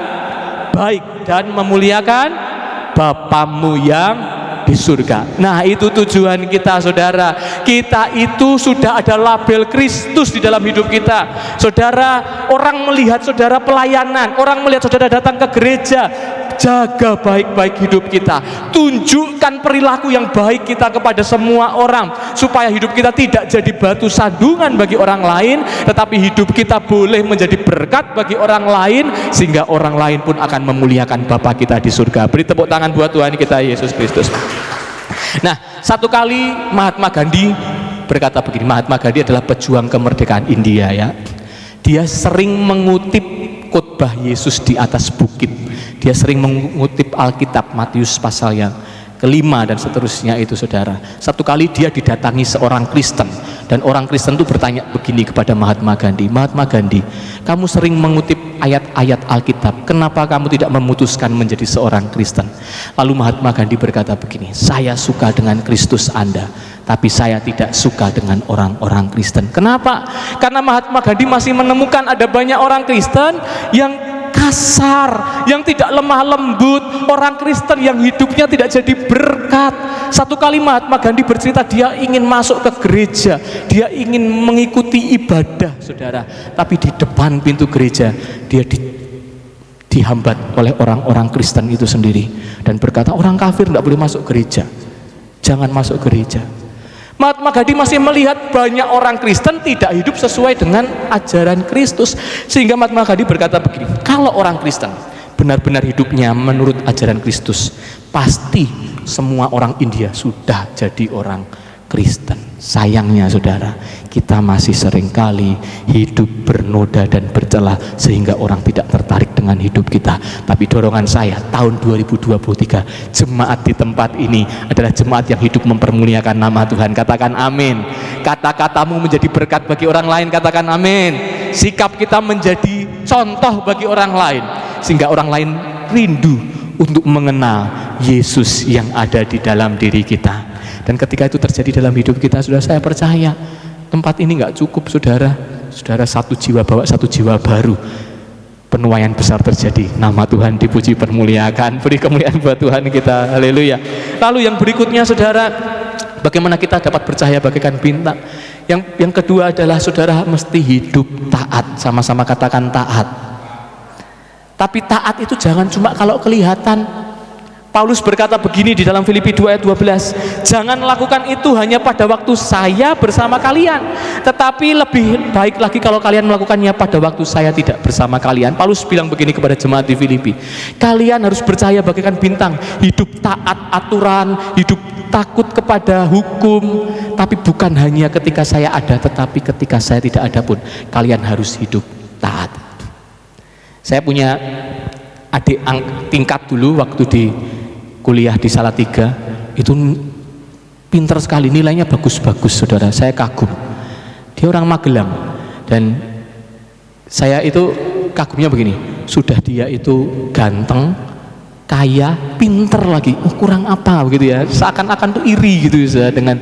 baik dan memuliakan Bapamu yang di surga. Nah, itu tujuan kita, saudara. Kita itu sudah ada label Kristus di dalam hidup kita. Saudara, orang melihat saudara pelayanan, orang melihat saudara datang ke gereja, jaga baik-baik hidup kita, tunjukkan perilaku yang baik kita kepada semua orang, supaya hidup kita tidak jadi batu sandungan bagi orang lain, tetapi hidup kita boleh menjadi berkat bagi orang lain, sehingga orang lain pun akan memuliakan Bapa kita di surga. Beri tepuk tangan buat Tuhan kita Yesus Kristus. Nah, satu kali Mahatma Gandhi berkata begini. Mahatma Gandhi adalah pejuang kemerdekaan India, ya. Dia sering mengutip khotbah Yesus di atas bukit. Dia sering mengutip Alkitab, Matius pasal yang ke-5 dan seterusnya itu, saudara. Satu kali dia didatangi seorang Kristen, dan orang Kristen itu bertanya begini kepada Mahatma Gandhi, Mahatma Gandhi, kamu sering mengutip ayat-ayat Alkitab, kenapa kamu tidak memutuskan menjadi seorang Kristen? Lalu Mahatma Gandhi berkata begini, saya suka dengan Kristus Anda, tapi saya tidak suka dengan orang-orang Kristen. Kenapa? Karena Mahatma Gandhi masih menemukan ada banyak orang Kristen yang kasar, yang tidak lemah lembut, orang Kristen yang hidupnya tidak jadi berkat. Satu kali Mahatma Gandhi bercerita, dia ingin masuk ke gereja, dia ingin mengikuti ibadah, saudara, tapi di depan pintu gereja dia dihambat oleh orang-orang Kristen itu sendiri, dan berkata, orang kafir tidak boleh masuk gereja, jangan masuk gereja. Mahatma Gandhi masih melihat banyak orang Kristen tidak hidup sesuai dengan ajaran Kristus, sehingga Mahatma Gandhi berkata begini, kalau orang Kristen benar-benar hidupnya menurut ajaran Kristus, pasti semua orang India sudah jadi orang Kristen. Sayangnya, saudara, kita masih seringkali hidup bernoda dan bercelah sehingga orang tidak tertarik dengan hidup kita. Tapi dorongan saya tahun 2023, jemaat di tempat ini adalah jemaat yang hidup mempermuliakan nama Tuhan. Katakan amin. Kata-katamu menjadi berkat bagi orang lain, katakan amin. Sikap kita menjadi contoh bagi orang lain, sehingga orang lain rindu untuk mengenal Yesus yang ada di dalam diri kita. Dan ketika itu terjadi dalam hidup kita, sudah, saya percaya tempat ini nggak cukup, saudara. Saudara satu jiwa bawa satu jiwa baru, penuaian besar terjadi. Nama Tuhan dipuji, permuliakan. Beri kemuliaan buat Tuhan kita, haleluya. Lalu yang berikutnya, saudara, bagaimana kita dapat bercahaya bagaikan bintang. Yang kedua adalah, saudara, mesti hidup taat. Sama-sama katakan taat. Tapi taat itu jangan cuma kalau kelihatan. Paulus berkata begini di dalam Filipi 2 ayat 12, jangan lakukan itu hanya pada waktu saya bersama kalian, tetapi lebih baik lagi kalau kalian melakukannya pada waktu saya tidak bersama kalian. Paulus bilang begini kepada jemaat di Filipi, kalian harus percaya bagaikan bintang, hidup taat aturan, hidup takut kepada hukum, tapi bukan hanya ketika saya ada, tetapi ketika saya tidak ada pun kalian harus hidup taat. Saya punya adik tingkat dulu waktu di kuliah di Salatiga, itu pinter sekali, nilainya bagus-bagus, saudara. Saya kagum. Dia orang Magelang, dan saya itu kagumnya begini, sudah dia itu ganteng, kaya, pinter lagi, kurang apa begitu ya, seakan-akan tuh iri gitu ya dengan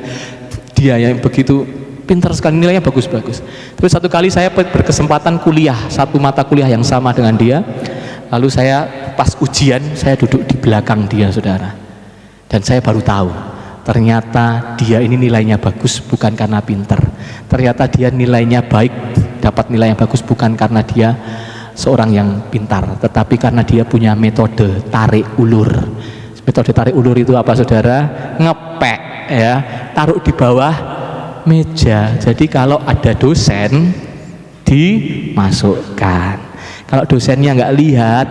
dia yang begitu pinter sekali, nilainya bagus-bagus. Terus satu kali saya berkesempatan kuliah, satu mata kuliah yang sama dengan dia. Lalu saya pas ujian, saya duduk di belakang dia, saudara. Dan saya baru tahu, ternyata dia ini nilainya bagus bukan karena pinter. Ternyata dia nilainya baik, dapat nilai yang bagus bukan karena dia seorang yang pintar, tetapi karena dia punya metode tarik ulur. Metode tarik ulur itu apa, saudara? Ngepek, ya, taruh di bawah meja. Jadi kalau ada dosen, dimasukkan. Kalau dosennya nggak lihat,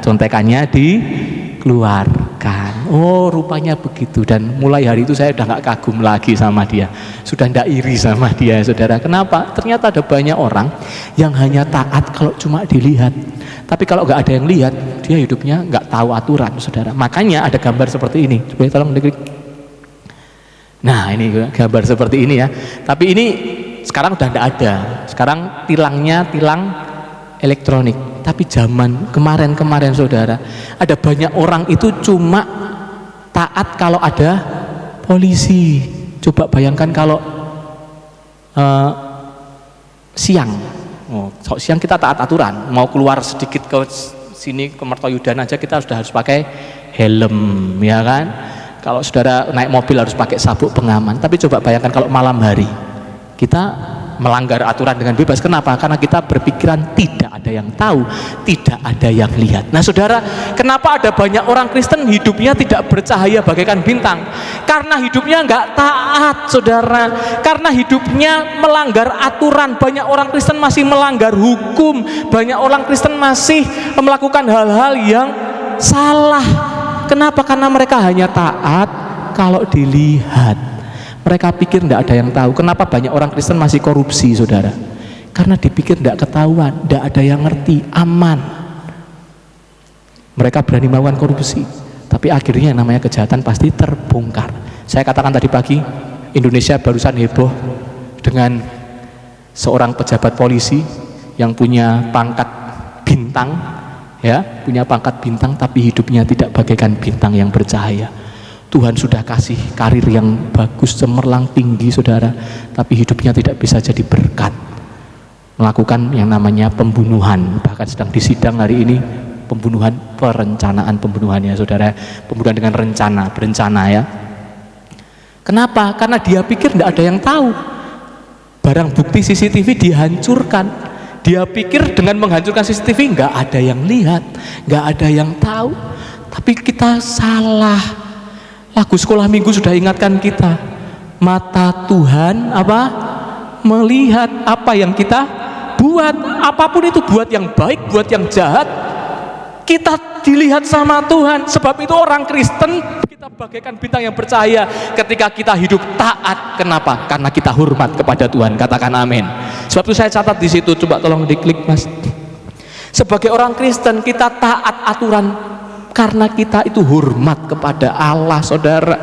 contekannya dikeluarkan. Oh, rupanya begitu. Dan mulai hari itu saya udah nggak kagum lagi sama dia, sudah nggak iri sama dia, saudara. Kenapa? Ternyata ada banyak orang yang hanya taat kalau cuma dilihat, tapi kalau nggak ada yang lihat, dia hidupnya nggak tahu aturan, saudara. Makanya ada gambar seperti ini. Coba tolong diklik. Nah, ini gambar seperti ini ya. Tapi ini sekarang udah nggak ada. Sekarang tilangnya tilang elektronik. Tapi zaman kemarin-kemarin, saudara, ada banyak orang itu cuma taat kalau ada polisi. Coba bayangkan kalau siang, siang kita taat aturan, mau keluar sedikit ke sini ke Mertoyudan aja kita sudah harus pakai helm, ya kan? Kalau saudara naik mobil harus pakai sabuk pengaman. Tapi coba bayangkan kalau malam hari kita melanggar aturan dengan bebas. Kenapa? Karena kita berpikiran tidak ada yang tahu, tidak ada yang lihat. Nah saudara, kenapa ada banyak orang Kristen hidupnya tidak bercahaya bagaikan bintang? Karena hidupnya nggak taat, saudara. Karena hidupnya melanggar aturan. Banyak orang Kristen masih melanggar hukum. Banyak orang Kristen masih melakukan hal-hal yang salah. Kenapa? Karena mereka hanya taat kalau dilihat. Mereka pikir tidak ada yang tahu. Kenapa banyak orang Kristen masih korupsi, saudara? Karena dipikir tidak ketahuan, tidak ada yang ngerti, aman. Mereka berani melakukan korupsi, tapi akhirnya yang namanya kejahatan pasti terbongkar. Saya katakan tadi pagi, Indonesia barusan heboh dengan seorang pejabat polisi yang punya pangkat bintang, ya, punya pangkat bintang, tapi hidupnya tidak bagaikan bintang yang bercahaya. Tuhan sudah kasih karir yang bagus, cemerlang, tinggi, saudara, tapi hidupnya tidak bisa jadi berkat. Melakukan yang namanya pembunuhan, bahkan sedang disidang hari ini, pembunuhan, perencanaan pembunuhannya, saudara, pembunuhan dengan berencana ya. Kenapa? Karena dia pikir tidak ada yang tahu. Barang bukti CCTV dihancurkan. Dia pikir dengan menghancurkan CCTV nggak ada yang lihat, nggak ada yang tahu. Tapi kita salah. Lagu sekolah minggu sudah ingatkan kita, mata Tuhan apa? Melihat apa yang kita buat, apapun itu, buat yang baik, buat yang jahat, kita dilihat sama Tuhan. Sebab itu orang Kristen kita bagaikan bintang yang bercahaya ketika kita hidup taat. Kenapa? Karena kita hormat kepada Tuhan. Katakan amin. Sebab itu saya catat di situ, coba tolong diklik Mas. Sebagai orang Kristen kita taat aturan karena kita itu hormat kepada Allah, saudara.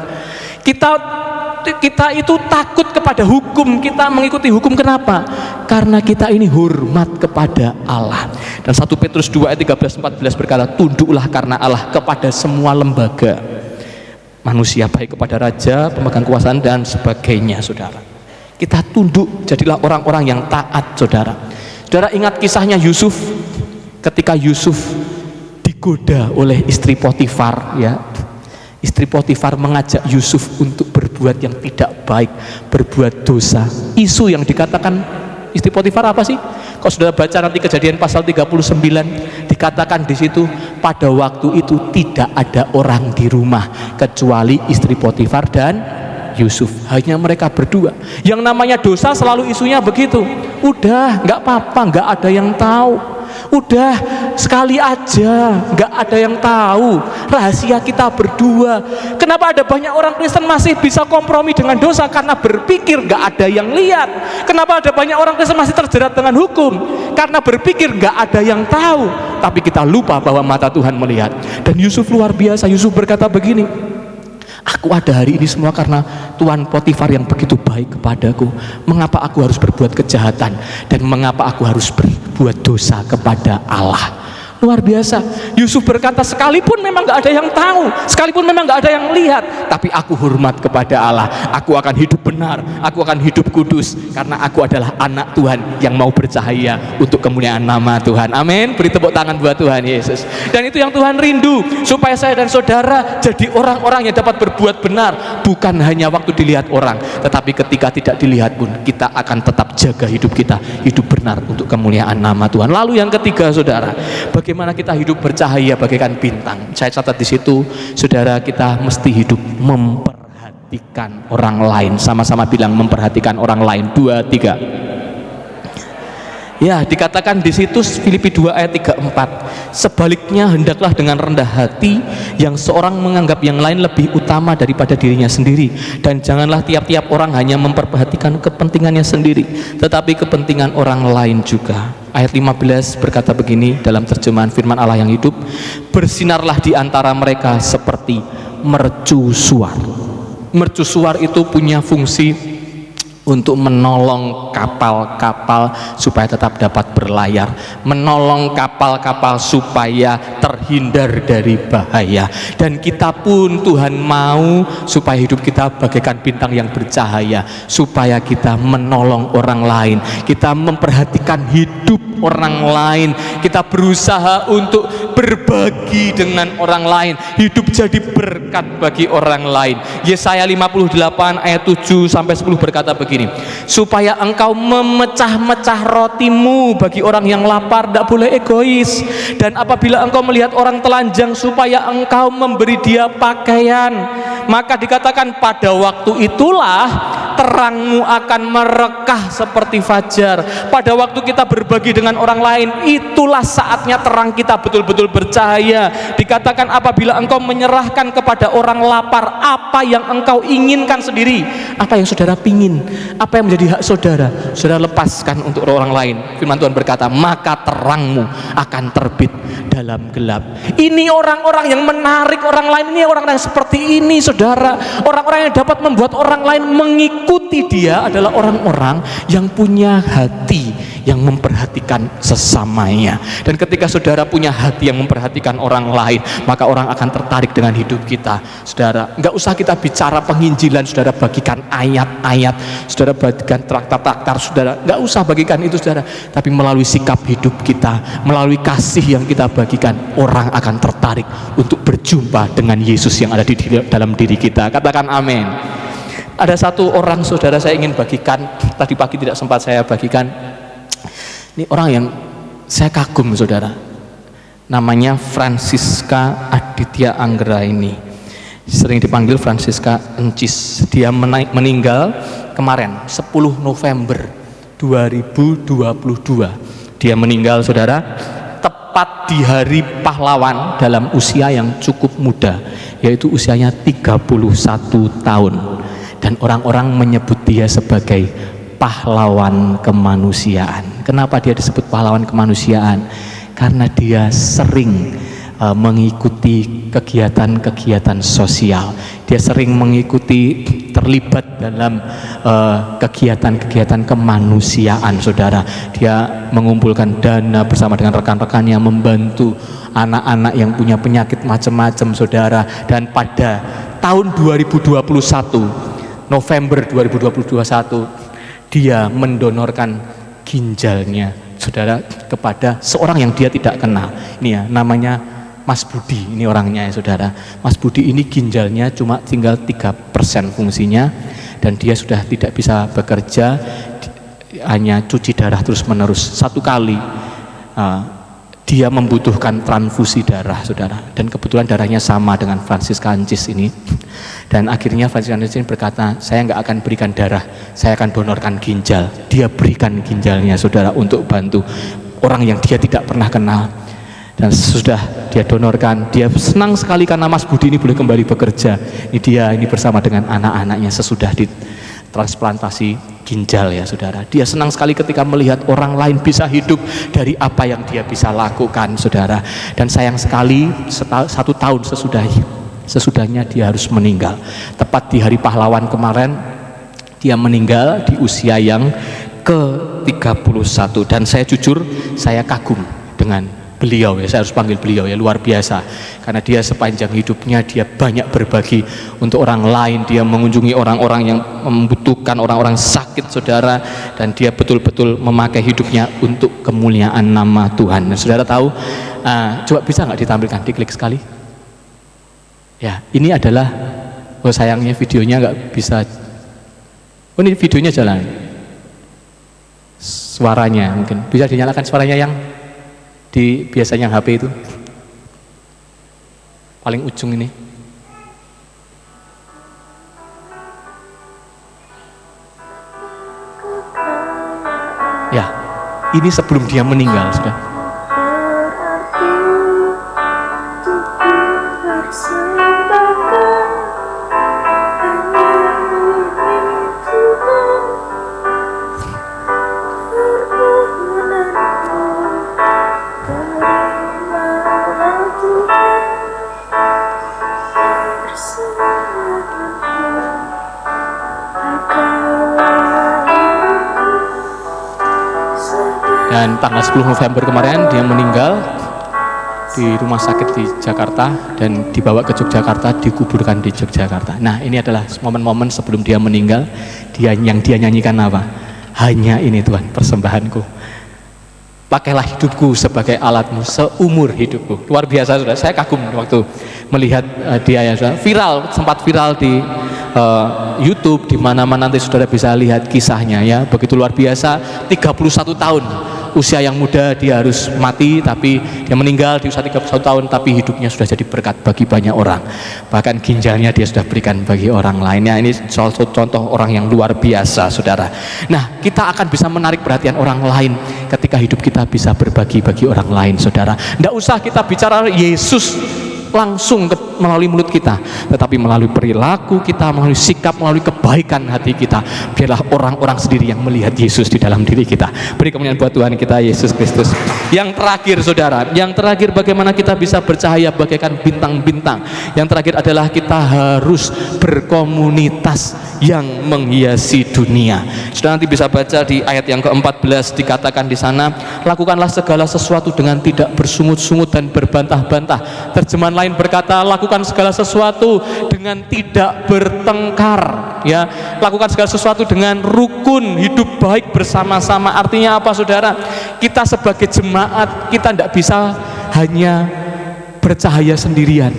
Kita itu takut kepada hukum, kita mengikuti hukum. Kenapa? Karena kita ini hormat kepada Allah. Dan 1 Petrus 2 ayat 13-14 berkata, tunduklah karena Allah kepada semua lembaga manusia, baik kepada raja, pemegang kekuasaan dan sebagainya, saudara. Kita tunduk, jadilah orang-orang yang taat, saudara. Saudara ingat kisahnya Yusuf, ketika Yusuf digoda oleh istri Potifar, ya. Istri Potifar mengajak Yusuf untuk berbuat yang tidak baik, berbuat dosa. Isu yang dikatakan istri Potifar apa sih? Kalau sudah baca nanti Kejadian pasal 39, dikatakan di situ pada waktu itu tidak ada orang di rumah kecuali istri Potifar dan Yusuf. Hanya mereka berdua. Yang namanya dosa selalu isunya begitu. Udah, nggak apa-apa, nggak ada yang tahu. Udah, sekali aja, nggak ada yang tahu, rahasia kita berdua. Kenapa ada banyak orang Kristen masih bisa kompromi dengan dosa? Karena berpikir nggak ada yang lihat. Kenapa ada banyak orang Kristen masih terjerat dengan hukum? Karena berpikir nggak ada yang tahu. Tapi kita lupa bahwa mata Tuhan melihat. Dan Yusuf luar biasa. Yusuf berkata begini, aku ada hari ini semua karena Tuan Potifar yang begitu baik kepadaku. Mengapa aku harus berbuat kejahatan? Dan mengapa aku harus berbuat dosa kepada Allah? Luar biasa. Yusuf berkata, sekalipun memang gak ada yang tahu, sekalipun memang gak ada yang lihat, tapi aku hormat kepada Allah. Aku akan hidup benar, aku akan hidup kudus, karena aku adalah anak Tuhan yang mau bercahaya untuk kemuliaan nama Tuhan. Amin. Beri tepuk tangan buat Tuhan Yesus. Dan itu yang Tuhan rindu, supaya saya dan saudara jadi orang-orang yang dapat berbuat benar, bukan hanya waktu dilihat orang, tetapi ketika tidak dilihat pun kita akan tetap jaga hidup kita, hidup benar untuk kemuliaan nama Tuhan. Lalu yang ketiga, saudara, bagaimana kita hidup bercahaya bagaikan bintang? Saya catat di situ, saudara, kita mesti hidup memperhatikan orang lain. Sama-sama bilang memperhatikan orang lain. 2, 3. Ya, dikatakan di situ Filipi 2 ayat 3-4. Sebaliknya hendaklah dengan rendah hati yang seorang menganggap yang lain lebih utama daripada dirinya sendiri, dan janganlah tiap-tiap orang hanya memperhatikan kepentingannya sendiri, tetapi kepentingan orang lain juga. Ayat 15 berkata begini dalam terjemahan firman Allah yang hidup, bersinarlah di antara mereka seperti mercusuar. Mercusuar itu punya fungsi untuk menolong kapal-kapal supaya tetap dapat berlayar, menolong kapal-kapal supaya terhindar dari bahaya. Dan kita pun Tuhan mau supaya hidup kita bagaikan bintang yang bercahaya, supaya kita menolong orang lain, kita memperhatikan hidup orang lain, kita berusaha untuk berbagi dengan orang lain, hidup jadi berkat bagi orang lain. Yesaya 58 ayat 7 sampai 10 berkata begini, supaya engkau memecah-mecah rotimu bagi orang yang lapar, tidak boleh egois. Dan apabila engkau melihat orang telanjang, supaya engkau memberi dia pakaian. Maka dikatakan pada waktu itulah terangmu akan merekah seperti fajar. Pada waktu kita berbagi dengan orang lain, itulah saatnya terang kita betul-betul bercahaya. Dikatakan apabila engkau menyerahkan kepada orang lapar apa yang engkau inginkan sendiri, apa yang saudara pingin, apa yang menjadi hak saudara, saudara lepaskan untuk orang lain. Firman Tuhan berkata, maka terangmu akan terbit dalam gelap. Ini orang-orang yang menarik orang lain, ini orang-orang yang seperti ini saudara. Orang-orang yang dapat membuat orang lain mengikuti dia adalah orang-orang yang punya hati yang memperhatikan sesamanya. Dan ketika saudara punya hati yang memperhatikan orang lain, maka orang akan tertarik dengan hidup kita. Saudara, nggak usah kita bicara penginjilan, saudara bagikan ayat-ayat, saudara bagikan traktar-traktar, saudara nggak usah bagikan itu saudara. Tapi melalui sikap hidup kita, melalui kasih yang kita bagikan, orang akan tertarik untuk berjumpa dengan Yesus yang ada di dalam diri kita. Katakan amin. Ada satu orang saudara saya ingin bagikan, tadi pagi tidak sempat saya bagikan. Ini orang yang saya kagum saudara, namanya Francisca Aditya Anggera. Ini sering dipanggil Francisca Encis. Dia meninggal kemarin 10 November 2022. Dia meninggal saudara tepat di hari pahlawan dalam usia yang cukup muda, yaitu usianya 31 tahun. Dan orang-orang menyebut dia sebagai pahlawan kemanusiaan. Kenapa dia disebut pahlawan kemanusiaan? Karena dia sering mengikuti kegiatan-kegiatan sosial. Dia sering mengikuti, terlibat dalam kegiatan-kegiatan kemanusiaan saudara. Dia mengumpulkan dana bersama dengan rekan-rekannya, membantu anak-anak yang punya penyakit macam-macam saudara. Dan pada tahun 2021 November 2021 dia mendonorkan ginjalnya saudara kepada seorang yang dia tidak kenal. Ini ya, namanya Mas Budi, ini orangnya ya saudara. Mas Budi ini ginjalnya cuma tinggal 3% fungsinya, dan dia sudah tidak bisa bekerja, hanya cuci darah terus menerus. Satu kali dia membutuhkan transfusi darah saudara, dan kebetulan darahnya sama dengan Francisca Encis ini. Dan akhirnya Francisca Encis ini berkata, saya nggak akan berikan darah, saya akan donorkan ginjal. Dia berikan ginjalnya saudara untuk bantu orang yang dia tidak pernah kenal. Dan sudah dia donorkan, dia senang sekali karena Mas Budi ini boleh kembali bekerja. Ini bersama dengan anak-anaknya sesudah ditransplantasi ginjal ya saudara. Dia senang sekali ketika melihat orang lain bisa hidup dari apa yang dia bisa lakukan saudara. Dan sayang sekali 1 tahun sesudahnya dia harus meninggal. Tepat di hari pahlawan kemarin dia meninggal di usia yang ke-31. Dan saya jujur, saya kagum dengan beliau ya, saya harus panggil beliau ya, luar biasa. Karena dia sepanjang hidupnya dia banyak berbagi untuk orang lain. Dia mengunjungi orang-orang yang membutuhkan, orang-orang sakit saudara. Dan dia betul-betul memakai hidupnya untuk kemuliaan nama Tuhan. Dan saudara tahu, coba bisa nggak ditampilkan, diklik sekali. Ya, ini adalah, sayangnya videonya nggak bisa. Ini videonya jalan. Suaranya mungkin bisa dinyalakan suaranya yang di biasanya HP itu paling ujung ini. Ya, ini sebelum dia meninggal sudah. Dan tanggal 10 November kemarin dia meninggal di rumah sakit di Jakarta dan dibawa ke Yogyakarta, dikuburkan di Yogyakarta. Nah, ini adalah momen-momen sebelum dia meninggal. Yang dia nyanyikan apa? Hanya ini Tuhan persembahanku. Pakailah hidupku sebagai alatmu seumur hidupku. Luar biasa saudara, saya kagum waktu melihat dia ya saudara. Viral, sempat viral di YouTube, di mana-mana nanti saudara bisa lihat kisahnya ya. Begitu luar biasa, 31 tahun. Usia yang muda dia harus mati, tapi dia meninggal di usia 31 tahun, tapi hidupnya sudah jadi berkat bagi banyak orang. Bahkan ginjalnya dia sudah berikan bagi orang lainnya. Ini contoh orang yang luar biasa saudara. Nah, kita akan bisa menarik perhatian orang lain ketika hidup kita bisa berbagi bagi orang lain saudara. Tidak usah kita bicara Yesus langsung melalui mulut kita, tetapi melalui perilaku kita, melalui sikap, melalui kebaikan hati kita, biarlah orang-orang sendiri yang melihat Yesus di dalam diri kita. Beri kemuliaan buat Tuhan kita Yesus Kristus. Yang terakhir saudara, yang terakhir bagaimana kita bisa bercahaya bagaikan bintang-bintang. Yang terakhir adalah kita harus berkomunitas yang menghiasi dunia. Saudara nanti bisa baca di ayat yang ke-14, dikatakan di sana, lakukanlah segala sesuatu dengan tidak bersungut-sungut dan berbantah-bantah. Terjemahan lain berkata, lakukan segala sesuatu dengan tidak bertengkar, ya. Lakukan segala sesuatu dengan rukun, hidup baik bersama-sama. Artinya apa saudara? Kita sebagai jemaat, kita tidak bisa hanya bercahaya sendirian.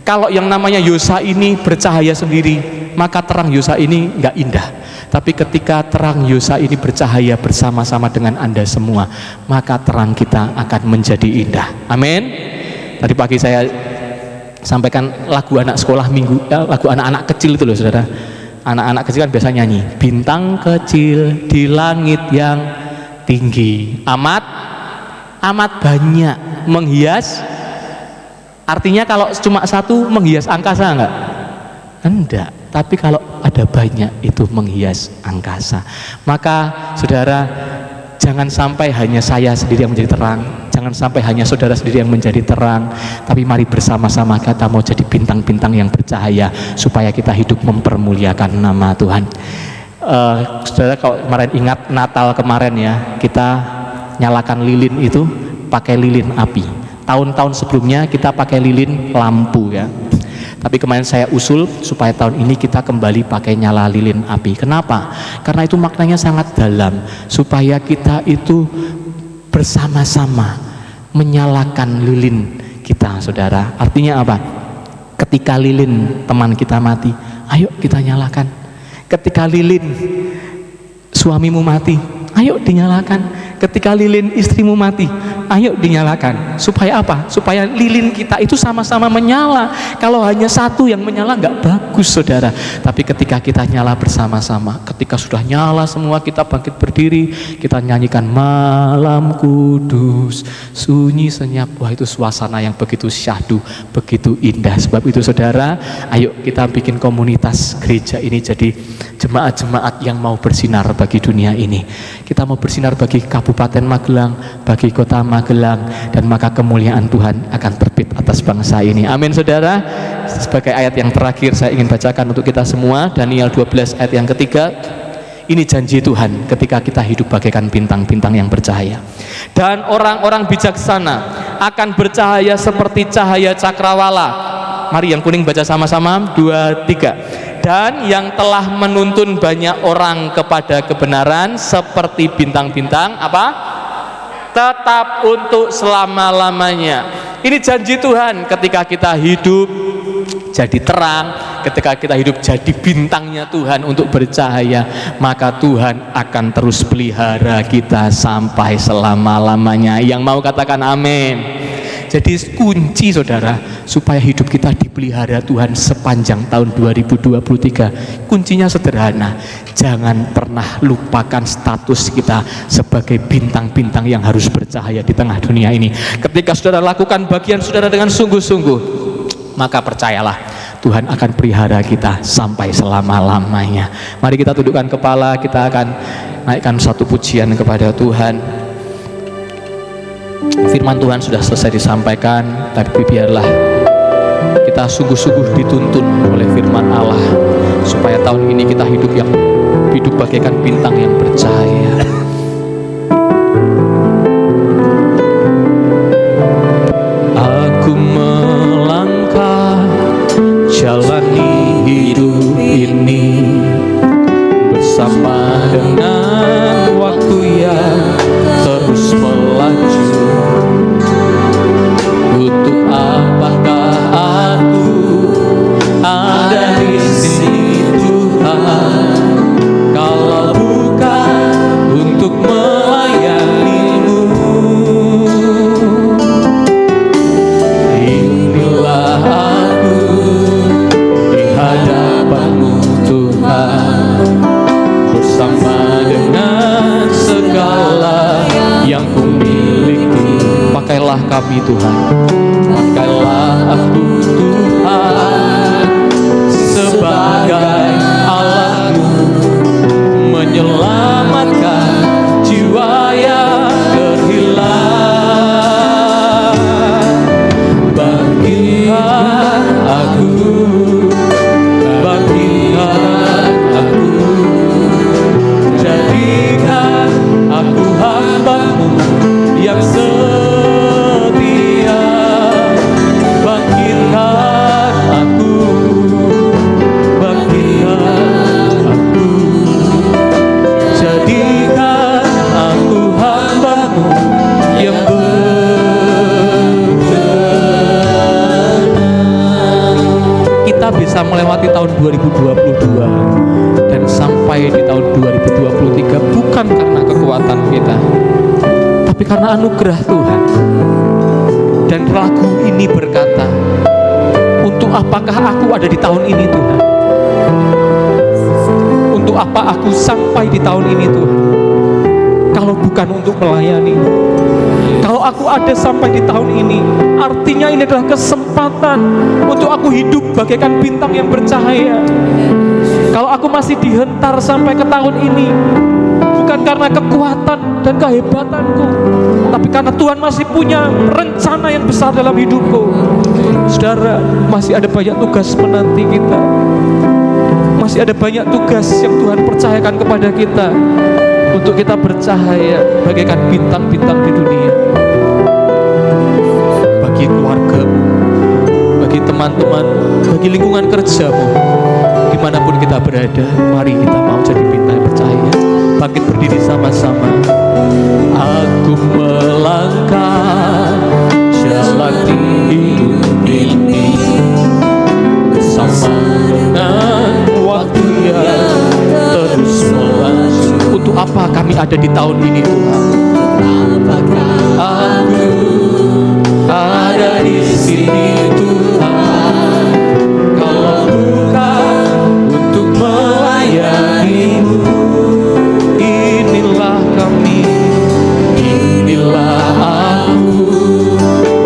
Kalau yang namanya Yosa ini bercahaya sendiri, maka terang Yosa ini nggak indah. Tapi ketika terang Yosa ini bercahaya bersama-sama dengan Anda semua, maka terang kita akan menjadi indah. Amin. Tadi pagi saya sampaikan lagu anak sekolah minggu, lagu anak-anak kecil itu loh saudara. Anak-anak kecil kan biasa nyanyi, bintang kecil di langit yang tinggi, amat banyak menghias. Artinya kalau cuma satu menghias angkasa enggak? Enggak. Tapi kalau ada banyak itu menghias angkasa. Maka saudara, jangan sampai hanya saya sendiri yang menjadi terang, jangan sampai hanya saudara sendiri yang menjadi terang, tapi mari bersama-sama kita mau jadi bintang-bintang yang bercahaya supaya kita hidup mempermuliakan nama Tuhan. Saudara kalau kemarin ingat Natal kemarin ya, kita nyalakan lilin itu pakai lilin api. Tahun-tahun sebelumnya kita pakai lilin lampu ya. Tapi kemarin saya usul supaya tahun ini kita kembali pakai nyala lilin api. Kenapa? Karena itu maknanya sangat dalam, supaya kita itu bersama-sama menyalakan lilin kita saudara. Artinya apa? Ketika lilin teman kita mati, ayo kita nyalakan. Ketika lilin suamimu mati, ayo dinyalakan. Ketika lilin istrimu mati, ayo dinyalakan. Supaya apa? Supaya lilin kita itu sama-sama menyala. Kalau hanya satu yang menyala nggak bagus saudara. Tapi ketika kita nyala bersama-sama, ketika sudah nyala semua, kita bangkit berdiri, kita nyanyikan malam kudus sunyi senyap. Wah, itu suasana yang begitu syahdu, begitu indah. Sebab itu saudara, ayo kita bikin komunitas gereja ini jadi jemaat-jemaat yang mau bersinar bagi dunia ini. Kita mau bersinar bagi Kabupaten Magelang, bagi kota Magelang, dan maka kemuliaan Tuhan akan terbit atas bangsa ini. Amin saudara. Sebagai ayat yang terakhir saya ingin bacakan untuk kita semua, Daniel 12 ayat yang ketiga. Ini janji Tuhan ketika kita hidup bagaikan bintang-bintang yang bercahaya. Dan orang-orang bijaksana akan bercahaya seperti cahaya cakrawala. Mari yang kuning baca sama-sama, 2, 3. Dan yang telah menuntun banyak orang kepada kebenaran seperti bintang-bintang apa? Tetap untuk selama-lamanya. Ini janji Tuhan ketika kita hidup jadi terang, ketika kita hidup jadi bintangnya Tuhan untuk bercahaya, maka Tuhan akan terus pelihara kita sampai selama-lamanya. Yang mau katakan amin. Jadi kunci saudara supaya hidup kita dipelihara Tuhan sepanjang tahun 2023, kuncinya sederhana. Jangan pernah lupakan status kita sebagai bintang-bintang yang harus bercahaya di tengah dunia ini. Ketika saudara lakukan bagian saudara dengan sungguh-sungguh, maka percayalah Tuhan akan pelihara kita sampai selama-lamanya. Mari kita tundukkan kepala, kita akan naikkan satu pujian kepada Tuhan. Firman Tuhan sudah selesai disampaikan, tapi biarlah kita sungguh-sungguh dituntun oleh firman Allah supaya tahun ini kita hidup bagaikan bintang yang bercahaya. Aku melangkah jalani hidup ini bersama dengan waktu yang terus melalui. Pakailah aku Tuhan sebagai alatmu, menyelamatkan jiwa yang terhilang. Bangkitkan aku, bangkitkan aku, jadikan aku hamba-Mu yang setia. Bangkitkan aku, bangkitkan aku, jadikan aku hamba-Mu yang benar. Kita bisa melewati tahun 2022 dan sampai di tahun 2023 bukan karena kekuatan kita, tapi karena anugerah Tuhan. Dan lagu ini berkata, untuk apakah aku ada di tahun ini Tuhan? Untuk apa aku sampai di tahun ini Tuhan? Kalau bukan untuk melayani. Kalau aku ada sampai di tahun ini, artinya ini adalah kesempatan untuk aku hidup bagaikan bintang yang bercahaya. Kalau aku masih dihentar sampai ke tahun ini, bukan karena kekuatan dan kehebatanku, tapi karena Tuhan masih punya rencana yang besar dalam hidupku. Saudara, masih ada banyak tugas menanti kita. Masih ada banyak tugas yang Tuhan percayakan kepada kita untuk kita bercahaya bagaikan bintang-bintang di dunia. Bagi keluargamu, bagi teman-teman, bagi lingkungan kerjamu, dimanapun kita berada, mari kita mau jadi bintang yang bercahaya. Bangkit berdiri sama-sama. Aku melangkah jalan hidup ini bersama dengan waktu yang terus melaju. Untuk apa kami ada di tahun ini Tuhan? Aku ada di sini Tuhan, kalau bukan untuk melayani-Mu. Inilah kami, inilah aku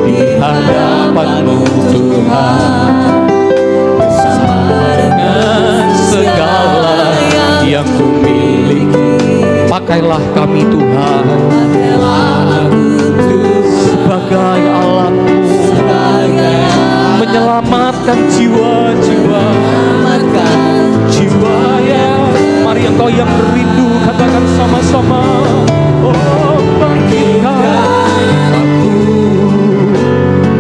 di hadapan-Mu Tuhan, bersama dengan segala yang ku miliki. Pakailah kami Tuhan sebagai alat-Mu, menyelamatkan jiwa-jiwa, jiwa yang, mari Engkau yang rindu katakan sama-sama. Oh, bangkitkan aku,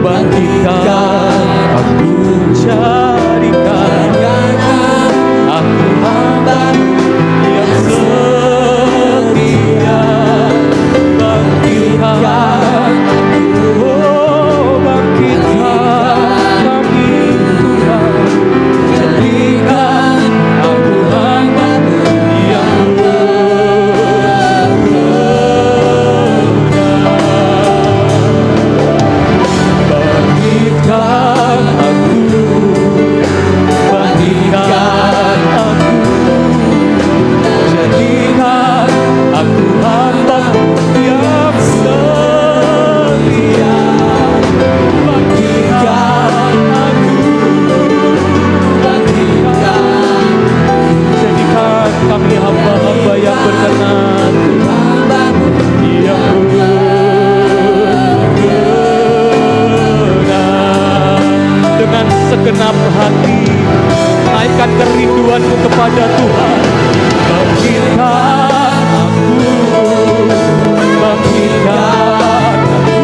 bangkitkan aku, jadikan aku hamba yang setia. Bangkitkan, oh bangkitkan kami Tuhan, jadikan aku hamba-Mu yang benar. Bangkitkan aku, bangkitkan aku, jadikan aku hamba-Mu yang setia. Bangkitkan aku, bangkitkan, jadikan kami hamba-hamba yang berkenan, yang benar. Dengan segenap hati naikkan kerinduanmu kepada Tuhan. Bangkitkan aku, bangkitkan aku,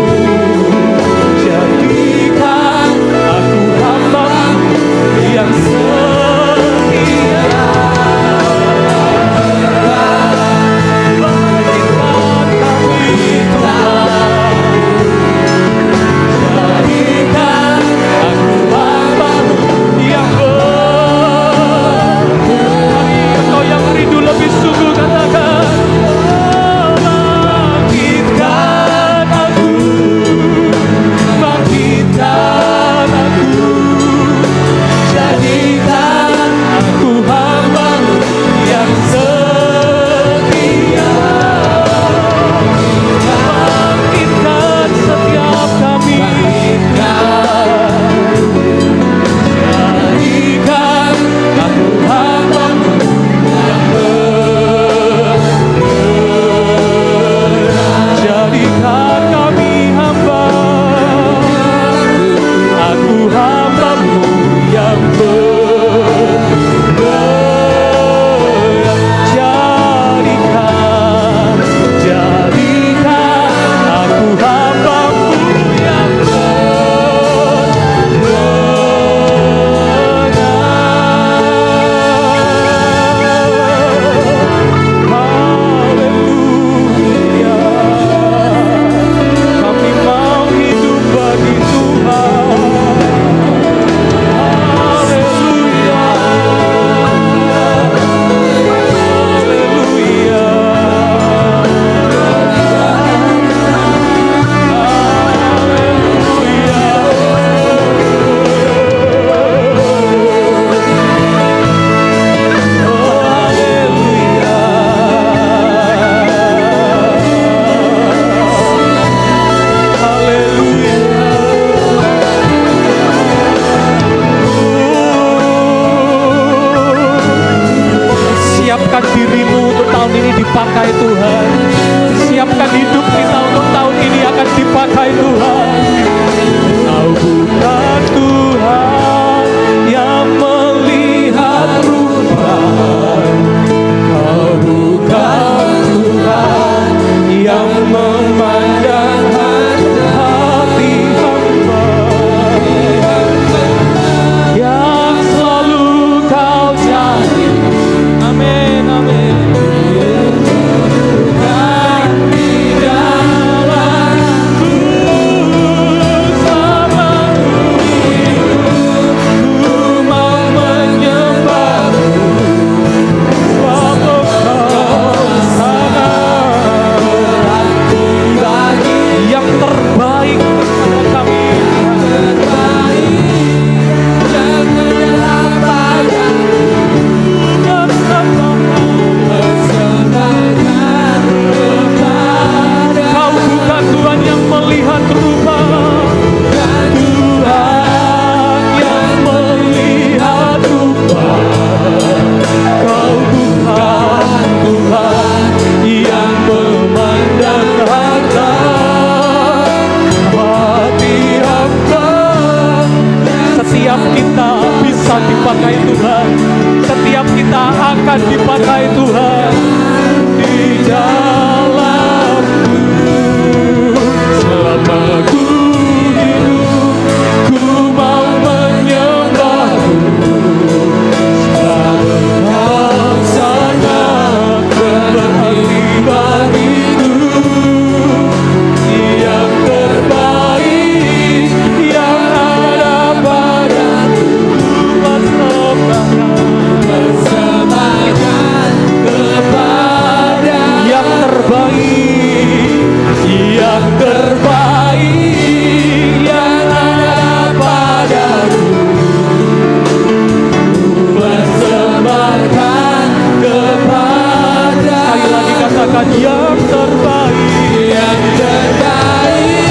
jadikan aku hamba-Mu yang setia. Bangkitkan kami Tuhan, jadikan aku hamba-Mu yang benar. akan dipakai Tuhan di dalamku. Selama ku hidup, ku mau menyembahmu. Engkau sangat berarti bagiku, yang terbaik yang ada padaku. Persembahkan kepada yang terbaik, yang terbaik yang ada padaku. Persembahkan kepada, sekali lagi katakan, yang terbaik, yang terbaik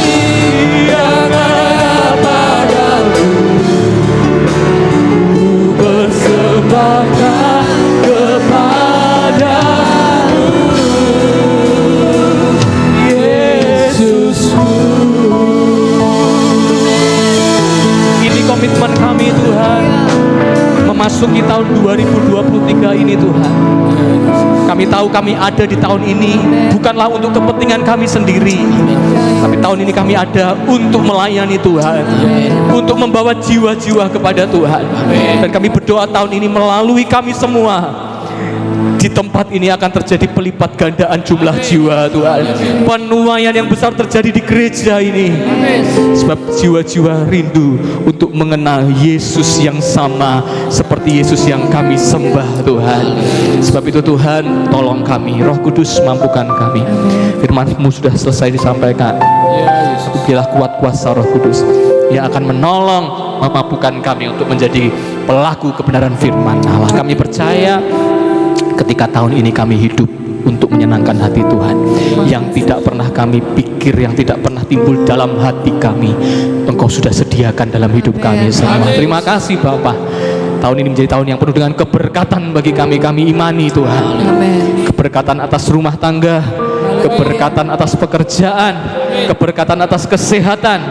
yang ada padaku. Persembahkan kepadamu, Yesusku. Ini komitmen kami Tuhan, memasuki tahun 2023 ini Tuhan. Kami tahu kami ada di tahun ini bukanlah untuk kepentingan kami sendiri, tapi tahun ini kami ada untuk melayani Tuhan, untuk membawa jiwa-jiwa kepada Tuhan. Dan kami berdoa tahun ini melalui kami semua, di tempat ini akan terjadi pelipat gandaan jumlah jiwa Tuhan. Penuaian yang besar terjadi di gereja ini, sebab jiwa-jiwa rindu untuk mengenal Yesus yang sama seperti Yesus yang kami sembah Tuhan. Sebab itu Tuhan, tolong kami, Roh Kudus mampukan kami. Firman-Mu sudah selesai disampaikan. Biarlah kuat kuasa Roh Kudus yang akan menolong, memampukan kami untuk menjadi pelaku kebenaran firman Allah. Kami percaya ketika tahun ini kami hidup untuk menyenangkan hati Tuhan, yang tidak pernah kami pikir, yang tidak pernah timbul dalam hati kami, Engkau sudah sediakan dalam hidup kami semua. Terima kasih Bapa. Tahun ini menjadi tahun yang penuh dengan keberkatan bagi kami. Kami imani Tuhan, keberkatan atas rumah tangga, keberkatan atas pekerjaan, keberkatan atas kesehatan,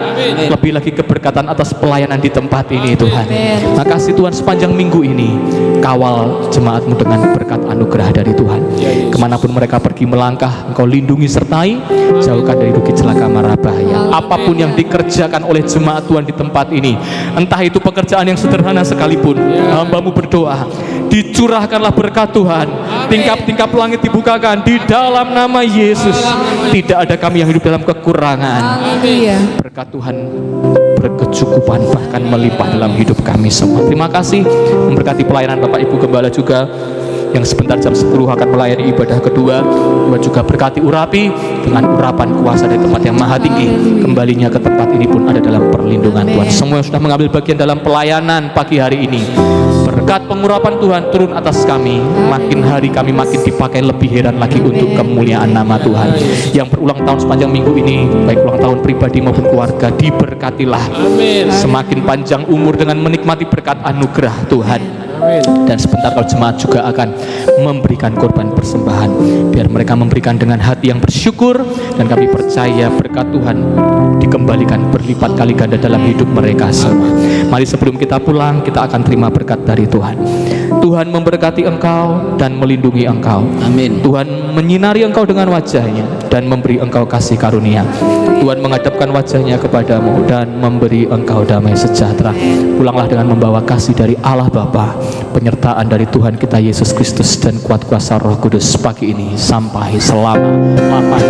lebih lagi keberkatan atas pelayanan di tempat ini Tuhan. Makasih Tuhan, sepanjang minggu ini kawal jemaat-Mu dengan berkat anugerah dari Tuhan. Kemanapun mereka pergi melangkah, Engkau lindungi sertai, jauhkan dari duki celaka mara bahaya. Apapun yang dikerjakan oleh jemaat Tuhan di tempat ini, entah itu pekerjaan yang sederhana sekalipun, hamba-Mu berdoa, dicurahkanlah berkat Tuhan, tingkap-tingkap langit dibukakan di dalam nama Yesus. Tidak ada kami yang hidup dalam kekurangan. Berkat Tuhan berkecukupan, bahkan melimpah dalam hidup kami semua. Terima kasih, memberkati pelayanan Bapak Ibu Gembala juga yang sebentar jam 10 akan melayani ibadah kedua. Tuhan juga berkati urapi dengan urapan kuasa dari tempat yang maha tinggi. Kembalinya ke tempat ini pun ada dalam perlindungan Tuhan. Semua yang sudah mengambil bagian dalam pelayanan pagi hari ini, berkat pengurapan Tuhan turun atas kami. Makin hari kami makin dipakai lebih heran lagi untuk kemuliaan nama Tuhan. Yang berulang tahun sepanjang minggu ini, baik ulang tahun pribadi maupun keluarga, diberkatilah. Semakin panjang umur dengan menikmati berkat anugerah Tuhan. Dan sebentar kalau jemaat juga akan memberikan korban persembahan, biar mereka memberikan dengan hati yang bersyukur, dan kami percaya berkat Tuhan dikembalikan berlipat kali ganda dalam hidup mereka semua. Mari sebelum kita pulang, kita akan terima berkat dari Tuhan. Tuhan memberkati engkau dan melindungi engkau. Amin. Tuhan menyinari engkau dengan wajahnya dan memberi engkau kasih karunia. Tuhan menghadapkan wajahnya kepadamu dan memberi engkau damai sejahtera. Pulanglah dengan membawa kasih dari Allah Bapa, penyertaan dari Tuhan kita Yesus Kristus, dan kuat kuasa Roh Kudus pagi ini sampai selama-lamanya.